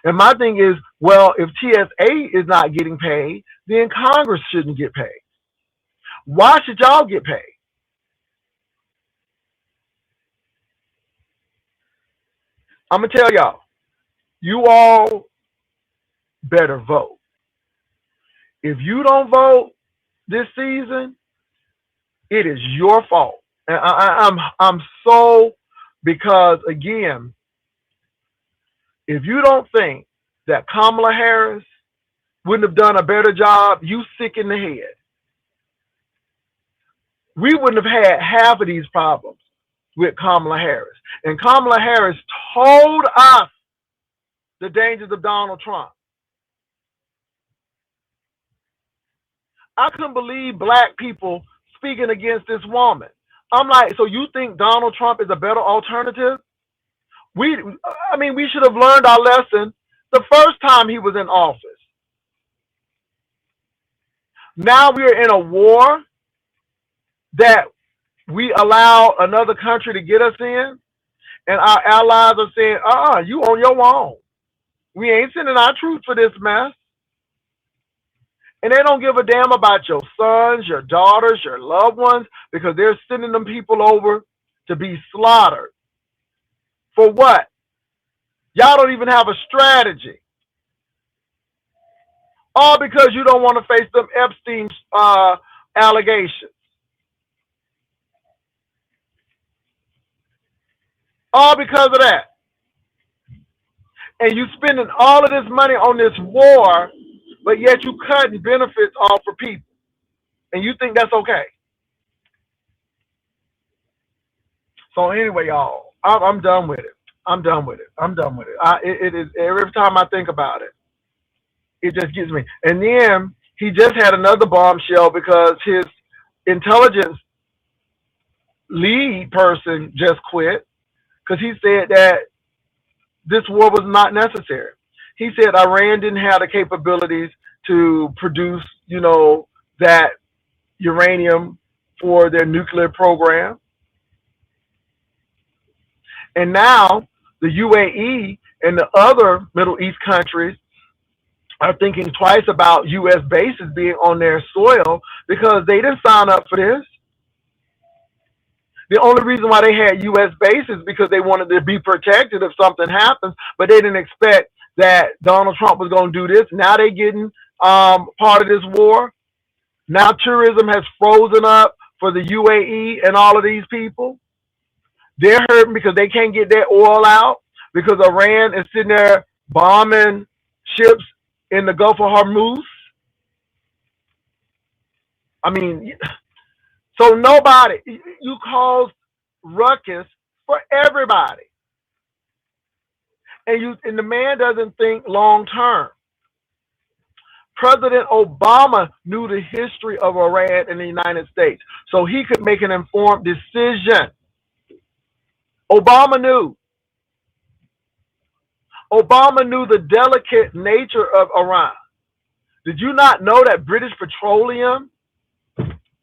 And my thing is, well, if TSA is not getting paid, then Congress shouldn't get paid. Why should y'all get paid? I'm going to tell y'all, you all better vote. If you don't vote this season, it is your fault. And I'm so, because again, if you don't think that Kamala Harris wouldn't have done a better job, you sick in the head. We wouldn't have had half of these problems with Kamala Harris. And Kamala Harris told us the dangers of Donald Trump. I couldn't believe black people speaking against this woman. I'm like, so you think Donald Trump is a better alternative? We should have learned our lesson the first time he was in office. Now we're in a war that we allow another country to get us in, and our allies are saying, you on your own. We ain't sending our troops for this mess. And they don't give a damn about your sons, your daughters, your loved ones, because they're sending them people over to be slaughtered. For what? Y'all don't even have a strategy. All because you don't want to face them Epstein allegations. All because of that. And you spending all of this money on this war, but yet you cutting benefits off for people. And you think that's okay. So anyway, y'all, I'm done with it. I'm done with it. I'm done with it. It is every time I think about it, it just gets me. And then he just had another bombshell because his intelligence lead person just quit because he said that this war was not necessary. He said Iran didn't have the capabilities to produce, that uranium for their nuclear program. And now the UAE and the other Middle East countries are thinking twice about U.S. bases being on their soil because they didn't sign up for this. The only reason why they had U.S. bases is because they wanted to be protected if something happens, but they didn't expect that Donald Trump was going to do this. Now they're getting part of this war. Now tourism has frozen up for the UAE and all of these people. They're hurting because they can't get their oil out because Iran is sitting there bombing ships in the Gulf of Hormuz. I mean, so nobody, you cause ruckus for everybody. And the man doesn't think long term. President Obama knew the history of Iran in the United States, so he could make an informed decision. Obama knew. Obama knew the delicate nature of Iran. Did you not know that British Petroleum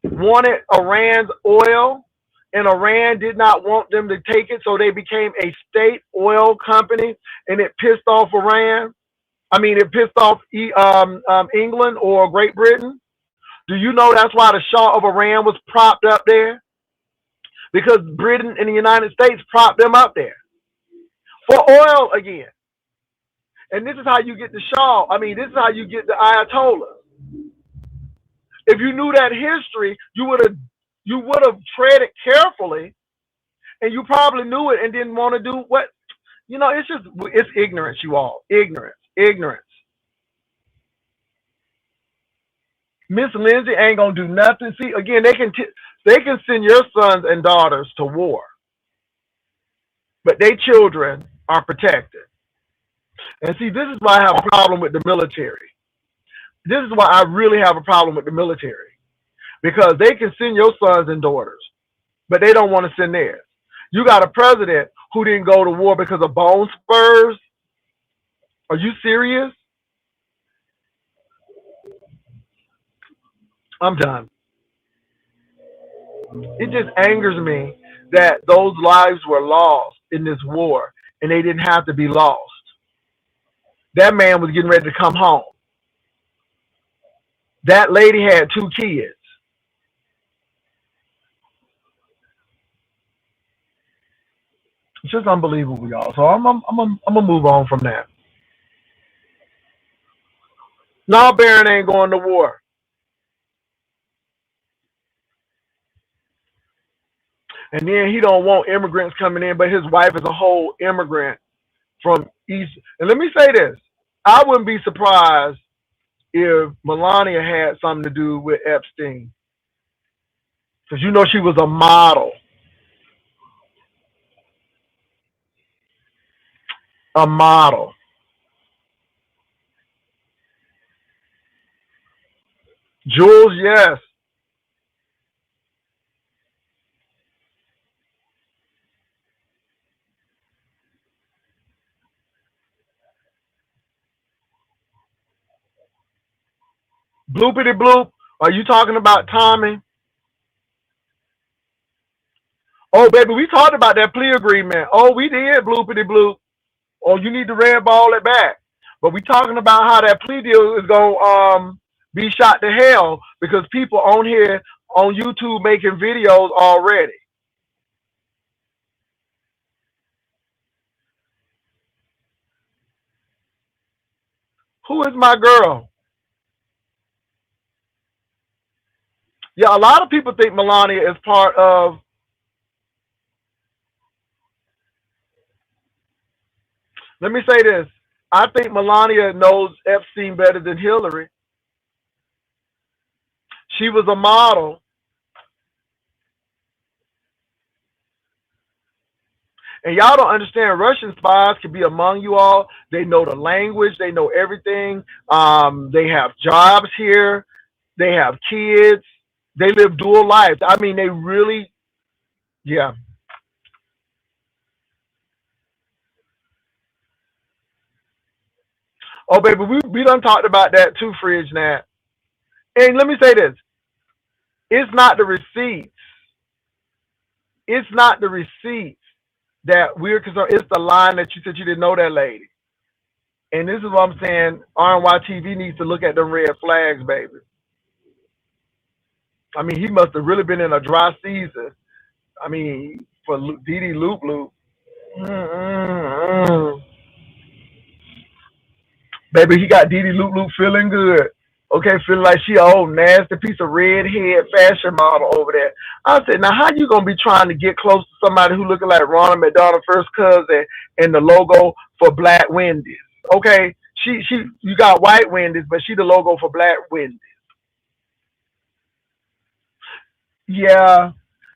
wanted Iran's oil and Iran did not want them to take it, so they became a state oil company and it pissed off Iran? I mean, it pissed off England or Great Britain. Do you know that's why the Shah of Iran was propped up there? Because Britain and the United States propped them up there for oil again. And this is how you get the Shah. I mean, this is how you get the Ayatollah. If you knew that history, you would have treaded carefully, and you probably knew it and didn't want to do what. It's ignorance, you all. Ignorance. Miss Lindsay ain't gonna do nothing. See, again, they can send your sons and daughters to war, but their children are protected. And see, this is why I have a problem with the military. This is why I really have a problem with the military. Because they can send your sons and daughters, but they don't want to send theirs. You got a president who didn't go to war because of bone spurs. Are you serious? I'm done. It just angers me that those lives were lost in this war and they didn't have to be lost. That man was getting ready to come home. That lady had 2 kids. It's just unbelievable, y'all. So I'm gonna move on from that. No, Barron ain't going to war. And then he don't want immigrants coming in, but his wife is a whole immigrant from East. And let me say this: I wouldn't be surprised if Melania had something to do with Epstein, because she was a model. A model. Jules, yes. Bloopity bloop. Are you talking about Tommy? Oh, baby, we talked about that plea agreement. Oh, we did, bloopity bloop. Oh, you need to red ball it back. But we talking about how that plea deal is going to be shot to hell because people on here on YouTube making videos already. Who is my girl? Yeah, a lot of people think Melania is part of. Let me say this. I think Melania knows Epstein better than Hillary. She was a model, and y'all don't understand. Russian spies can be among you all. They know the language. They know everything. They have jobs here. They have kids. They live dual lives. I mean, they really, yeah. Oh, baby, we done talked about that too, Fridge Nat. And let me say this: it's not the receipts. It's not the receipts that we're concerned. It's the line that you said you didn't know that lady. And this is what I'm saying. RNYTV needs to look at them red flags, baby. I mean, he must have really been in a dry season. I mean, for Dee Loop Loop. Mm-mm-mm. Baby, he got Dee Loop Loop feeling good. Okay, feeling like she a old nasty piece of redhead fashion model over there. I said, now how you gonna be trying to get close to somebody who looking like Ronald McDonald first cousin and the logo for Black Wendy's? Okay, she you got white Wendy's, but she the logo for Black Wendy's. Yeah,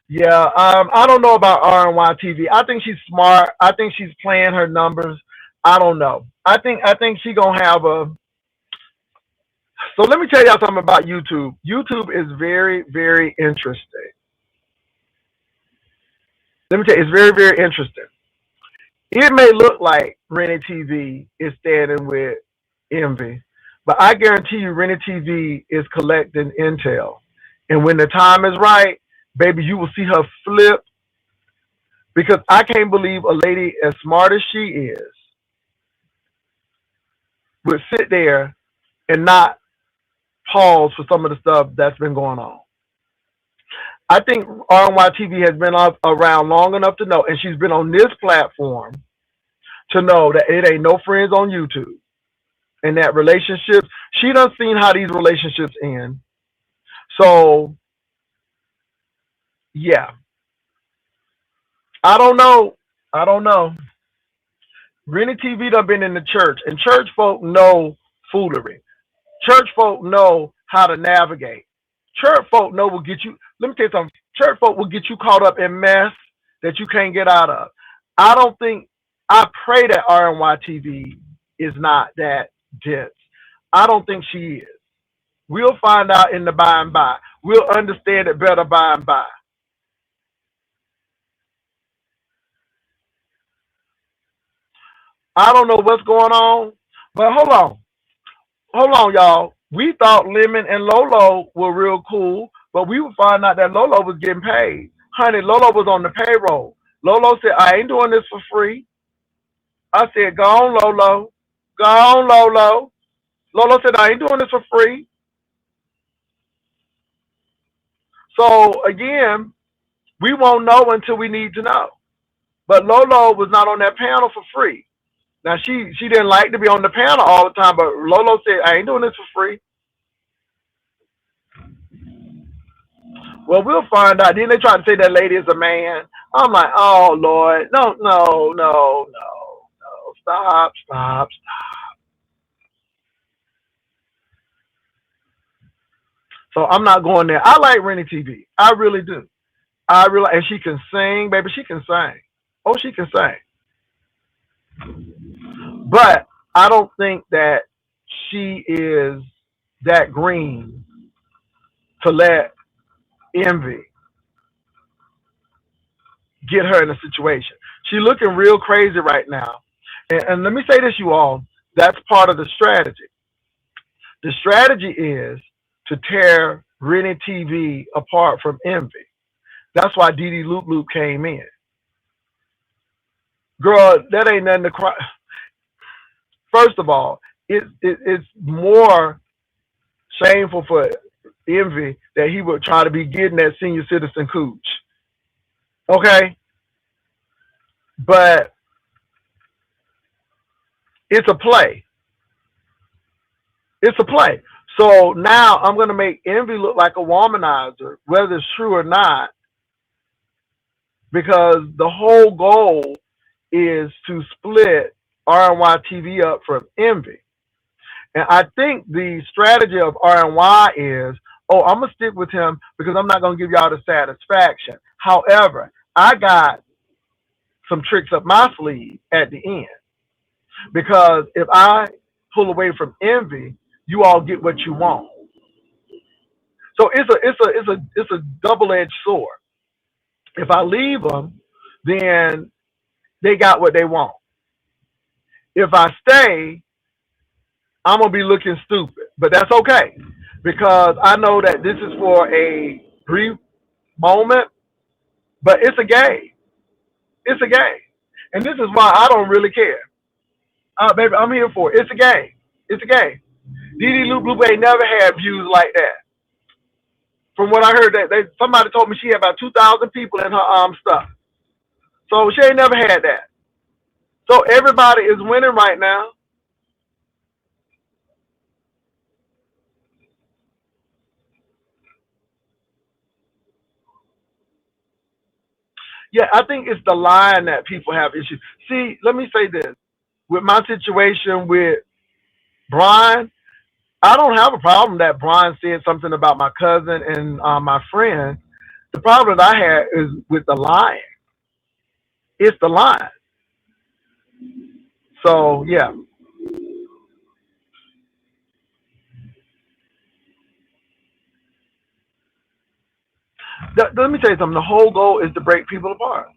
yeah. I don't know about RNYTV. I think she's smart. I think she's playing her numbers. I don't know. I think she gonna have a. So let me tell y'all something about YouTube. YouTube is very, very interesting. Let me tell you, it's very, very interesting. It may look like Rennie TV is standing with Envy, but I guarantee you, Rennie TV is collecting intel. And when the time is right, baby, you will see her flip because I can't believe a lady as smart as she is would sit there and not pause for some of the stuff that's been going on. I think RNYTV has been around long enough to know, and she's been on this platform to know that it ain't no friends on YouTube. And that relationships, she done seen how these relationships end. So yeah, I don't know. I don't know. Rennie TV done been in the church, and church folk know foolery. Church folk know how to navigate. Church folk know will get you. Let me tell you something. Church folk will get you caught up in mess that you can't get out of. I don't think. I pray that RNYTV is not that dense. I don't think she is. We'll find out in the by and by. We'll understand it better by and by. I don't know what's going on, but hold on, y'all. We thought Lemon and Lolo were real cool, but we would find out that Lolo was getting paid. Honey, Lolo was on the payroll. Lolo said, I ain't doing this for free. I said, go on, Lolo. Go on, Lolo. Lolo said, I ain't doing this for free. So again, we won't know until we need to know. But Lolo was not on that panel for free. Now she didn't like to be on the panel all the time, but Lolo said, I ain't doing this for free. Well, we'll find out. Then they try to say that lady is a man. I'm like, oh Lord, no, no, no, no, no, stop, stop, stop. So I'm not going there. I like Rennie TV. I really do. I really, and she can sing, baby. She can sing. Oh, she can sing. But I don't think that she is that green to let Envy get her in a situation. She's looking real crazy right now. And let me say this, you all, that's part of the strategy. The strategy is to tear Rennie TV apart from Envy. That's why Dee Loop Loop came in. Girl, that ain't nothing to cry. First of all, it's more shameful for Envy that he would try to be getting that senior citizen cooch. Okay? But it's a play. It's a play. So now I'm going to make envy look like a womanizer, whether it's true or not, because the whole goal is to split RNY TV up from envy. And I think the strategy of RNY is, oh, I'm going to stick with him because I'm not going to give y'all the satisfaction. However, I got some tricks up my sleeve at the end. Because if I pull away from envy, you all get what you want. So it's a double-edged sword. If I leave them, then they got what they want. If I stay, I'm gonna be looking stupid, but that's okay because I know that this is for a brief moment, but it's a game. It's a game, and this is why I don't really care. Baby, I'm here for it. It's a game. It's a game. Dee Loop Loop ain't never had views like that. From what I heard, that somebody told me she had about 2,000 people in her stuff. So she ain't never had that. So everybody is winning right now. Yeah, I think it's the line that people have issues. See, let me say this. With my situation with Brian, I don't have a problem that Brian said something about my cousin and my friend. The problem that I had is with the lying. It's the line. So, yeah. Let me tell you something. The whole goal is to break people apart.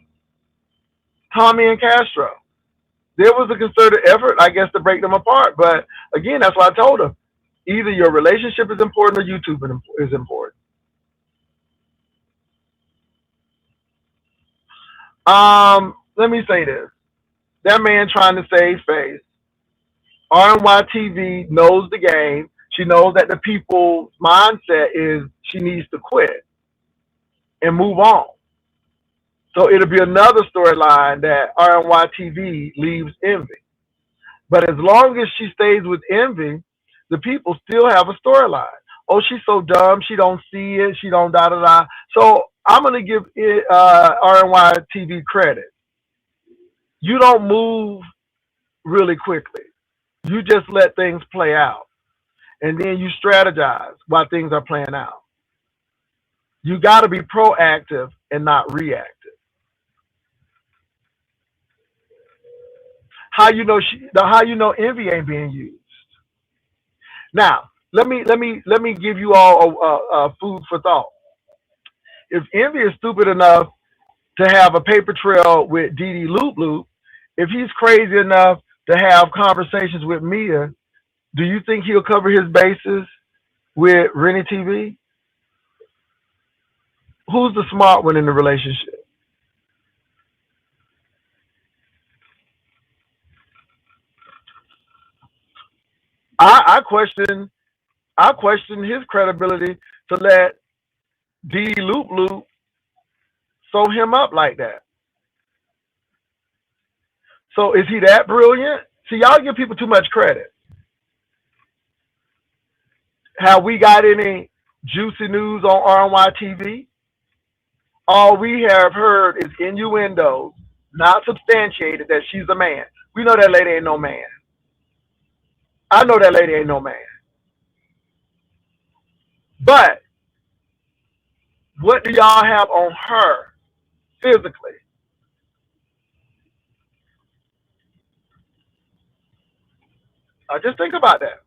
Tommy and Castro. There was a concerted effort, I guess, to break them apart. But again, that's why I told them. Either your relationship is important or YouTube is important. Let me say this. That man trying to save face. RNY TV knows the game. She knows that the people's mindset is she needs to quit and move on. So it'll be another storyline that RNY TV leaves envy. But as long as she stays with envy, the people still have a storyline. Oh, she's so dumb. She don't see it. She don't da da da. So I'm gonna give it, RNY TV credit. You don't move really quickly. You just let things play out, and then you strategize while things are playing out. You got to be proactive and not reactive. How you know envy ain't being used. Now, let me give you all a food for thought. If envy is stupid enough to have a paper trail with Dee Loop Loop, if he's crazy enough to have conversations with Mia, do you think he'll cover his bases with Rennie TV? Who's the smart one in the relationship? I question his credibility to let D Loop Loop sew him up like that. So is he that brilliant? See, y'all give people too much credit. Have we got any juicy news on RNY TV? All we have heard is innuendos, not substantiated, that she's a man. We know that lady ain't no man. I know that lady ain't no man. But what do y'all have on her physically? Just think about that.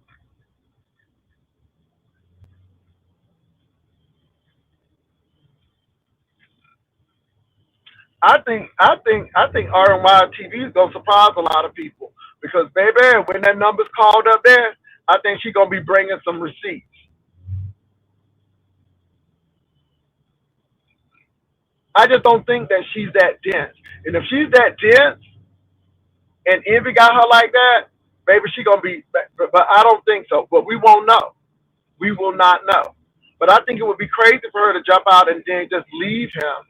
I think RNY TV is gonna surprise a lot of people because baby, when that number's called up there, I think she's gonna be bringing some receipts. I just don't think that she's that dense. And if she's that dense and Envy got her like that, baby, she gonna be. But I don't think so. But we won't know. We will not know. But I think it would be crazy for her to jump out and then just leave him.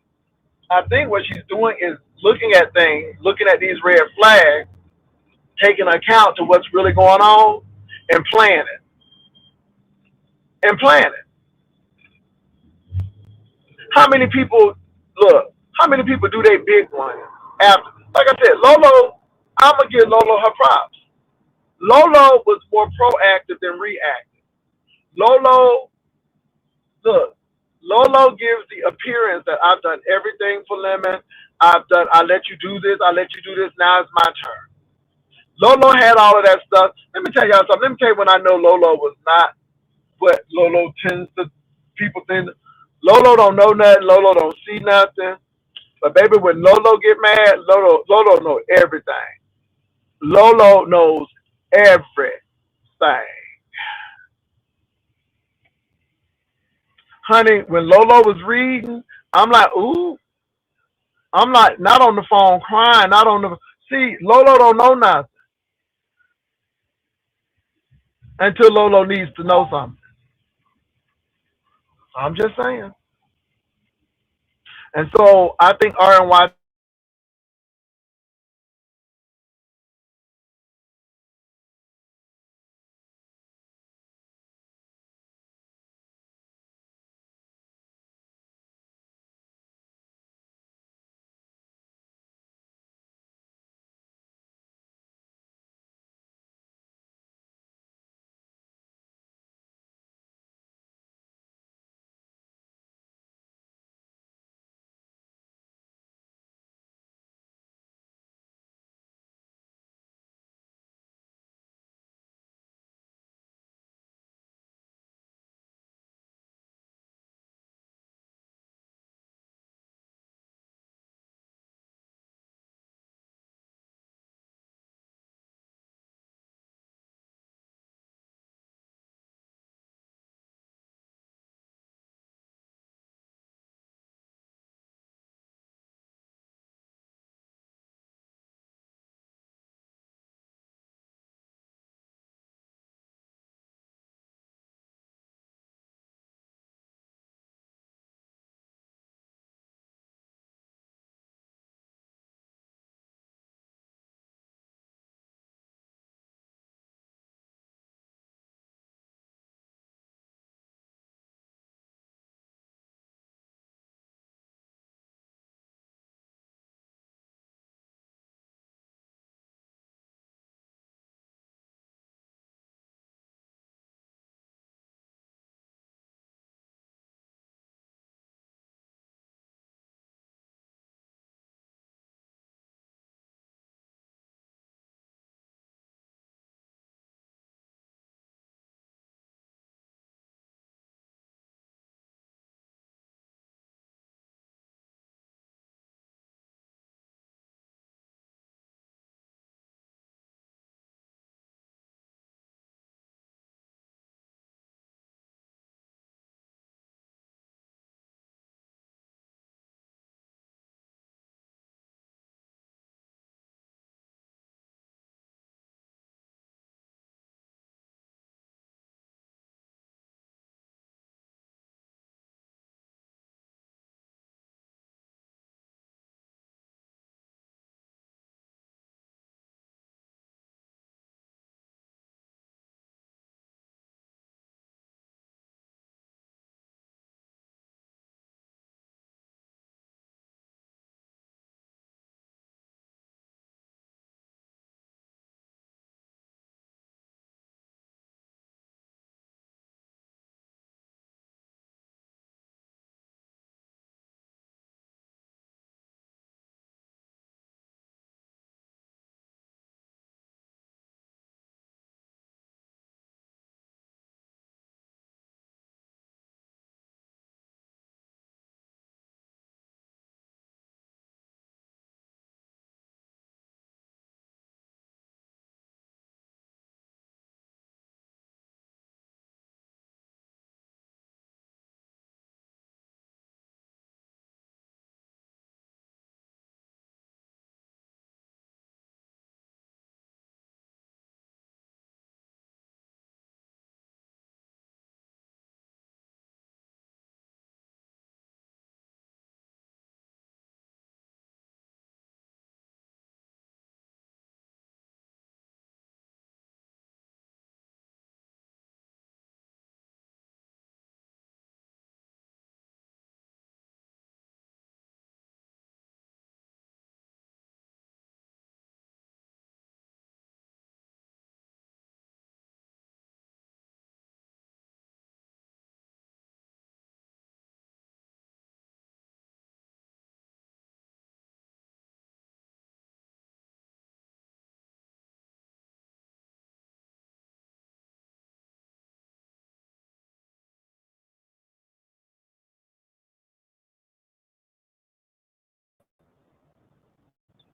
I think what she's doing is looking at things, looking at these red flags, taking account to what's really going on, and playing it. and planning. How many people look? How many people do they big one after? Like I said, Lolo, I'm gonna give Lolo her props. Lolo was more proactive than reactive. Lolo, look, Lolo gives the appearance that I've done everything for Lemon. I let you do this, I let you do this, now it's my turn. Lolo had all of that stuff. Let me tell y'all something. Let me tell you when I know Lolo was not what Lolo tends to, people think. Lolo don't know nothing, Lolo don't see nothing. But baby, when Lolo get mad, Lolo knows everything. Lolo knows everything. Honey, when Lolo was reading, I'm like, ooh, I'm like, not on the phone crying, not on the. See, Lolo don't know nothing until Lolo needs to know something. I'm just saying. And so I think RNY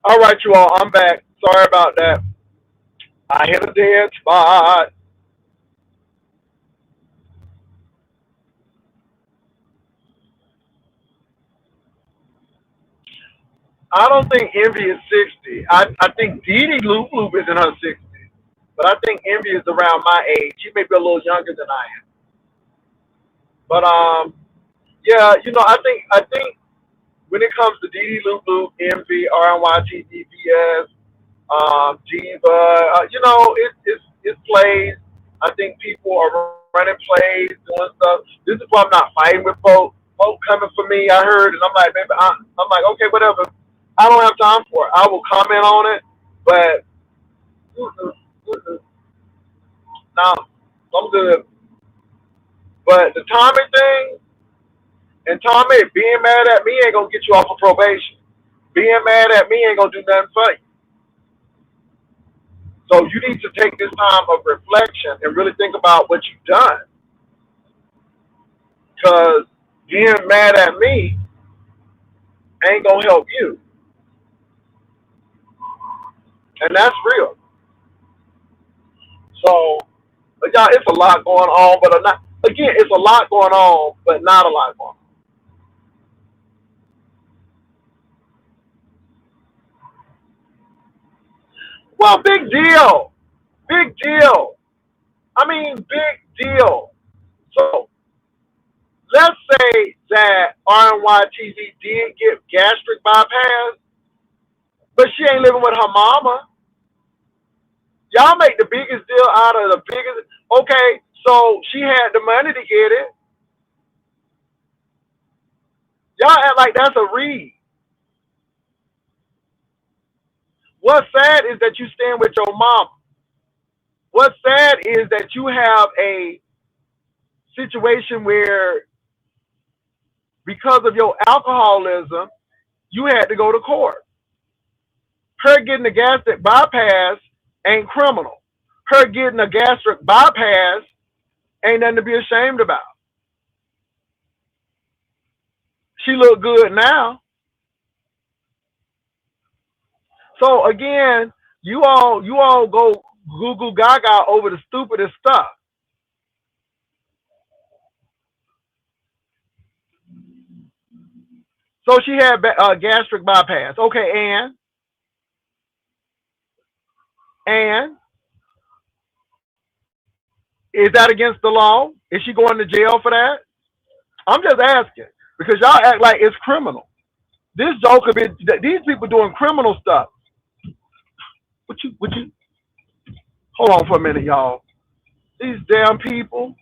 All right, you all, I'm back. Sorry about that. I hit a dead spot. I don't think Envy is 60. I think Dee Dee Loop Loop is in her 60s. But I think Envy is around my age. She may be a little younger than I am. But yeah, I think when it comes to Dee Dee Loop Loop, Envy, RNYT, DPS, Diva, it plays. I think people are running plays, doing stuff. This is why I'm not fighting with folks. Folks coming for me, I heard, and I'm like, baby, I'm like, okay, whatever. I don't have time for it. I will comment on it, but mm-mm, mm-mm, no, I'm good. But the Tommy thing, and Tommy, being mad at me ain't gonna get you off of probation. Being mad at me ain't gonna do nothing for you. So you need to take this time of reflection and really think about what you've done. Because being mad at me ain't gonna help you, and that's real. So, but y'all, it's a lot going on, but not again, it's a lot going on, but not a lot going on. Well, big deal, big deal. I mean, big deal. So let's say that RNYTV did get gastric bypass, but she ain't living with her mama. Y'all make the biggest deal out of the biggest. Okay, so she had the money to get it. Y'all act like that's a read. What's sad is that you stand with your mom. What's sad is that you have a situation where, because of your alcoholism, you had to go to court. Her getting a gastric bypass ain't criminal. Her getting a gastric bypass ain't nothing to be ashamed about. She look good now. So again, you all go goo goo gaga over the stupidest stuff. So she had gastric bypass. Okay, and is that against the law? Is she going to jail for that? I'm just asking because y'all act like it's criminal. This joker be these people doing criminal stuff. Would you hold on for a minute, y'all? These damn people.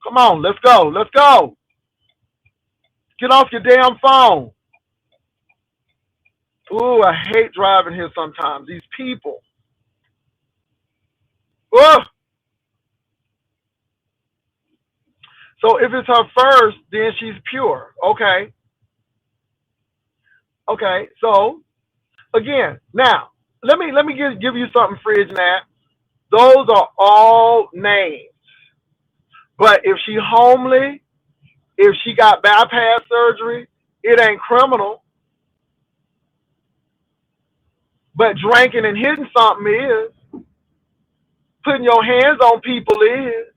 Come on, let's go. Let's go. Get off your damn phone. Ooh, I hate driving here sometimes. These people. Ugh. So if it's her first, then she's pure. Okay. Okay. So again, now let me give you something, Fridge Nat. Those are all names. But if she homely, if she got bypass surgery, it ain't criminal. But drinking and hitting something is. Putting your hands on people is.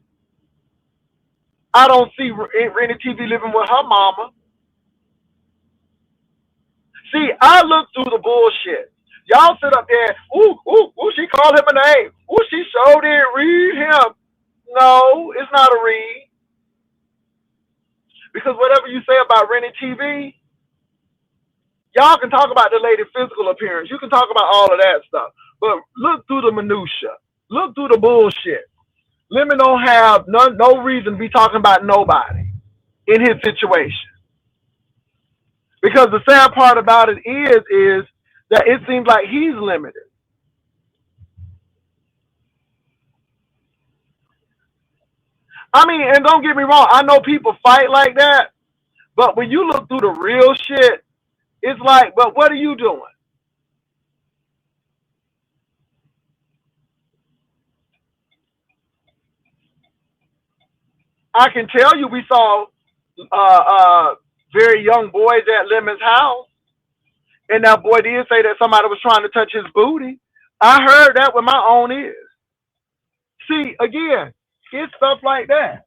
I don't see Rennie TV living with her mama. See, I look through the bullshit. Y'all sit up there, ooh, she called him a name. Ooh, she sure did read him. No, it's not a read. Because whatever you say about Rennie TV, y'all can talk about the lady's physical appearance. You can talk about all of that stuff. But look through the minutia. Look through the bullshit. Lemon don't have no reason to be talking about nobody in his situation. Because the sad part about it is that it seems like he's limited. I mean, and don't get me wrong, I know people fight like that, but when you look through the real shit, it's like, but what are you doing? I can tell you, we saw very young boys at Lemon's house, And that boy did say that somebody was trying to touch his booty. I heard that with my own ears. See, again, it's stuff like that.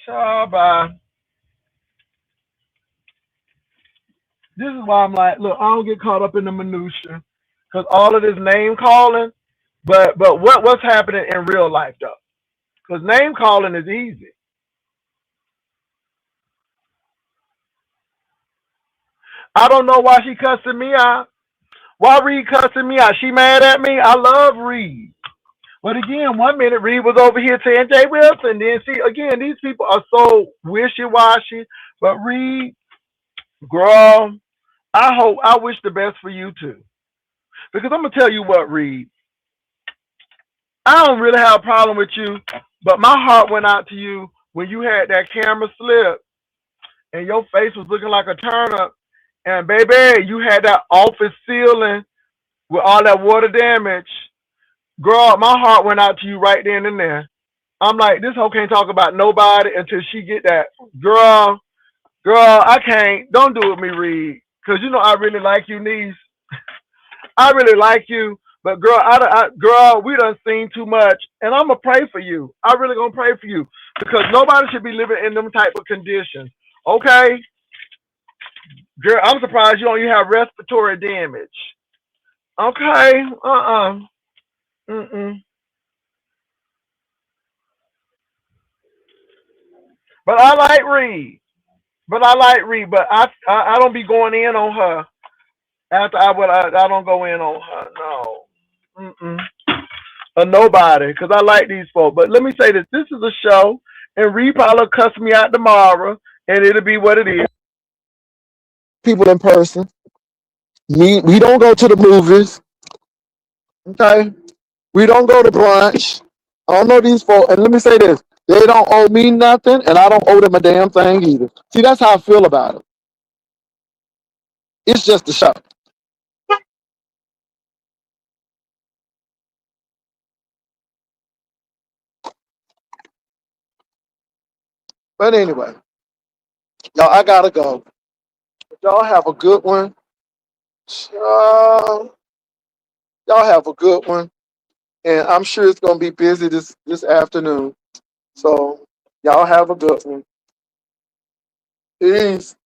Bye. This is why I'm like, look, I don't get caught up in the minutia, because all of this name calling. But what's happening in real life though? Because name calling is easy. I don't know why she cussing me out. Why Reed cussing me out? She mad at me? I love Reed. But again, one minute Reed was over here saying Jay Wilson. Then see, again, these people are so wishy-washy. But Reed, girl, I wish the best for you too. Because I'm going to tell you what, Reed, I don't really have a problem with you, but my heart went out to you when you had that camera slip and your face was looking like a turnip. And baby, you had that office ceiling with all that water damage. Girl, my heart went out to you right then and there. I'm like, this hoe can't talk about nobody until she get that. Girl, I can't. Don't do it with me, Reed. Because you know I really like you, niece. I really like you. But girl, girl, we done seen too much. And I'm going to pray for you. I really going to pray for you. Because nobody should be living in them type of conditions. Okay? Girl, I'm surprised you don't even have respiratory damage. Okay? Mm-mm. But I like Reed. But I don't be going in on her after I don't go in on her. No. Mm-mm. Or nobody, because I like these folks. But let me say this: this is a show, and Reed probably will cuss me out tomorrow, and it'll be what it is. People in person. We don't go to the movies. Okay, we don't go to brunch. I don't know these folks, and let me say this: they don't owe me nothing, and I don't owe them a damn thing either. See, that's how I feel about it. It's just a show. But anyway, y'all, I gotta go. Y'all have a good one. Uh, y'all have a good one, and I'm sure it's gonna be busy this afternoon. So y'all have a good one. Peace.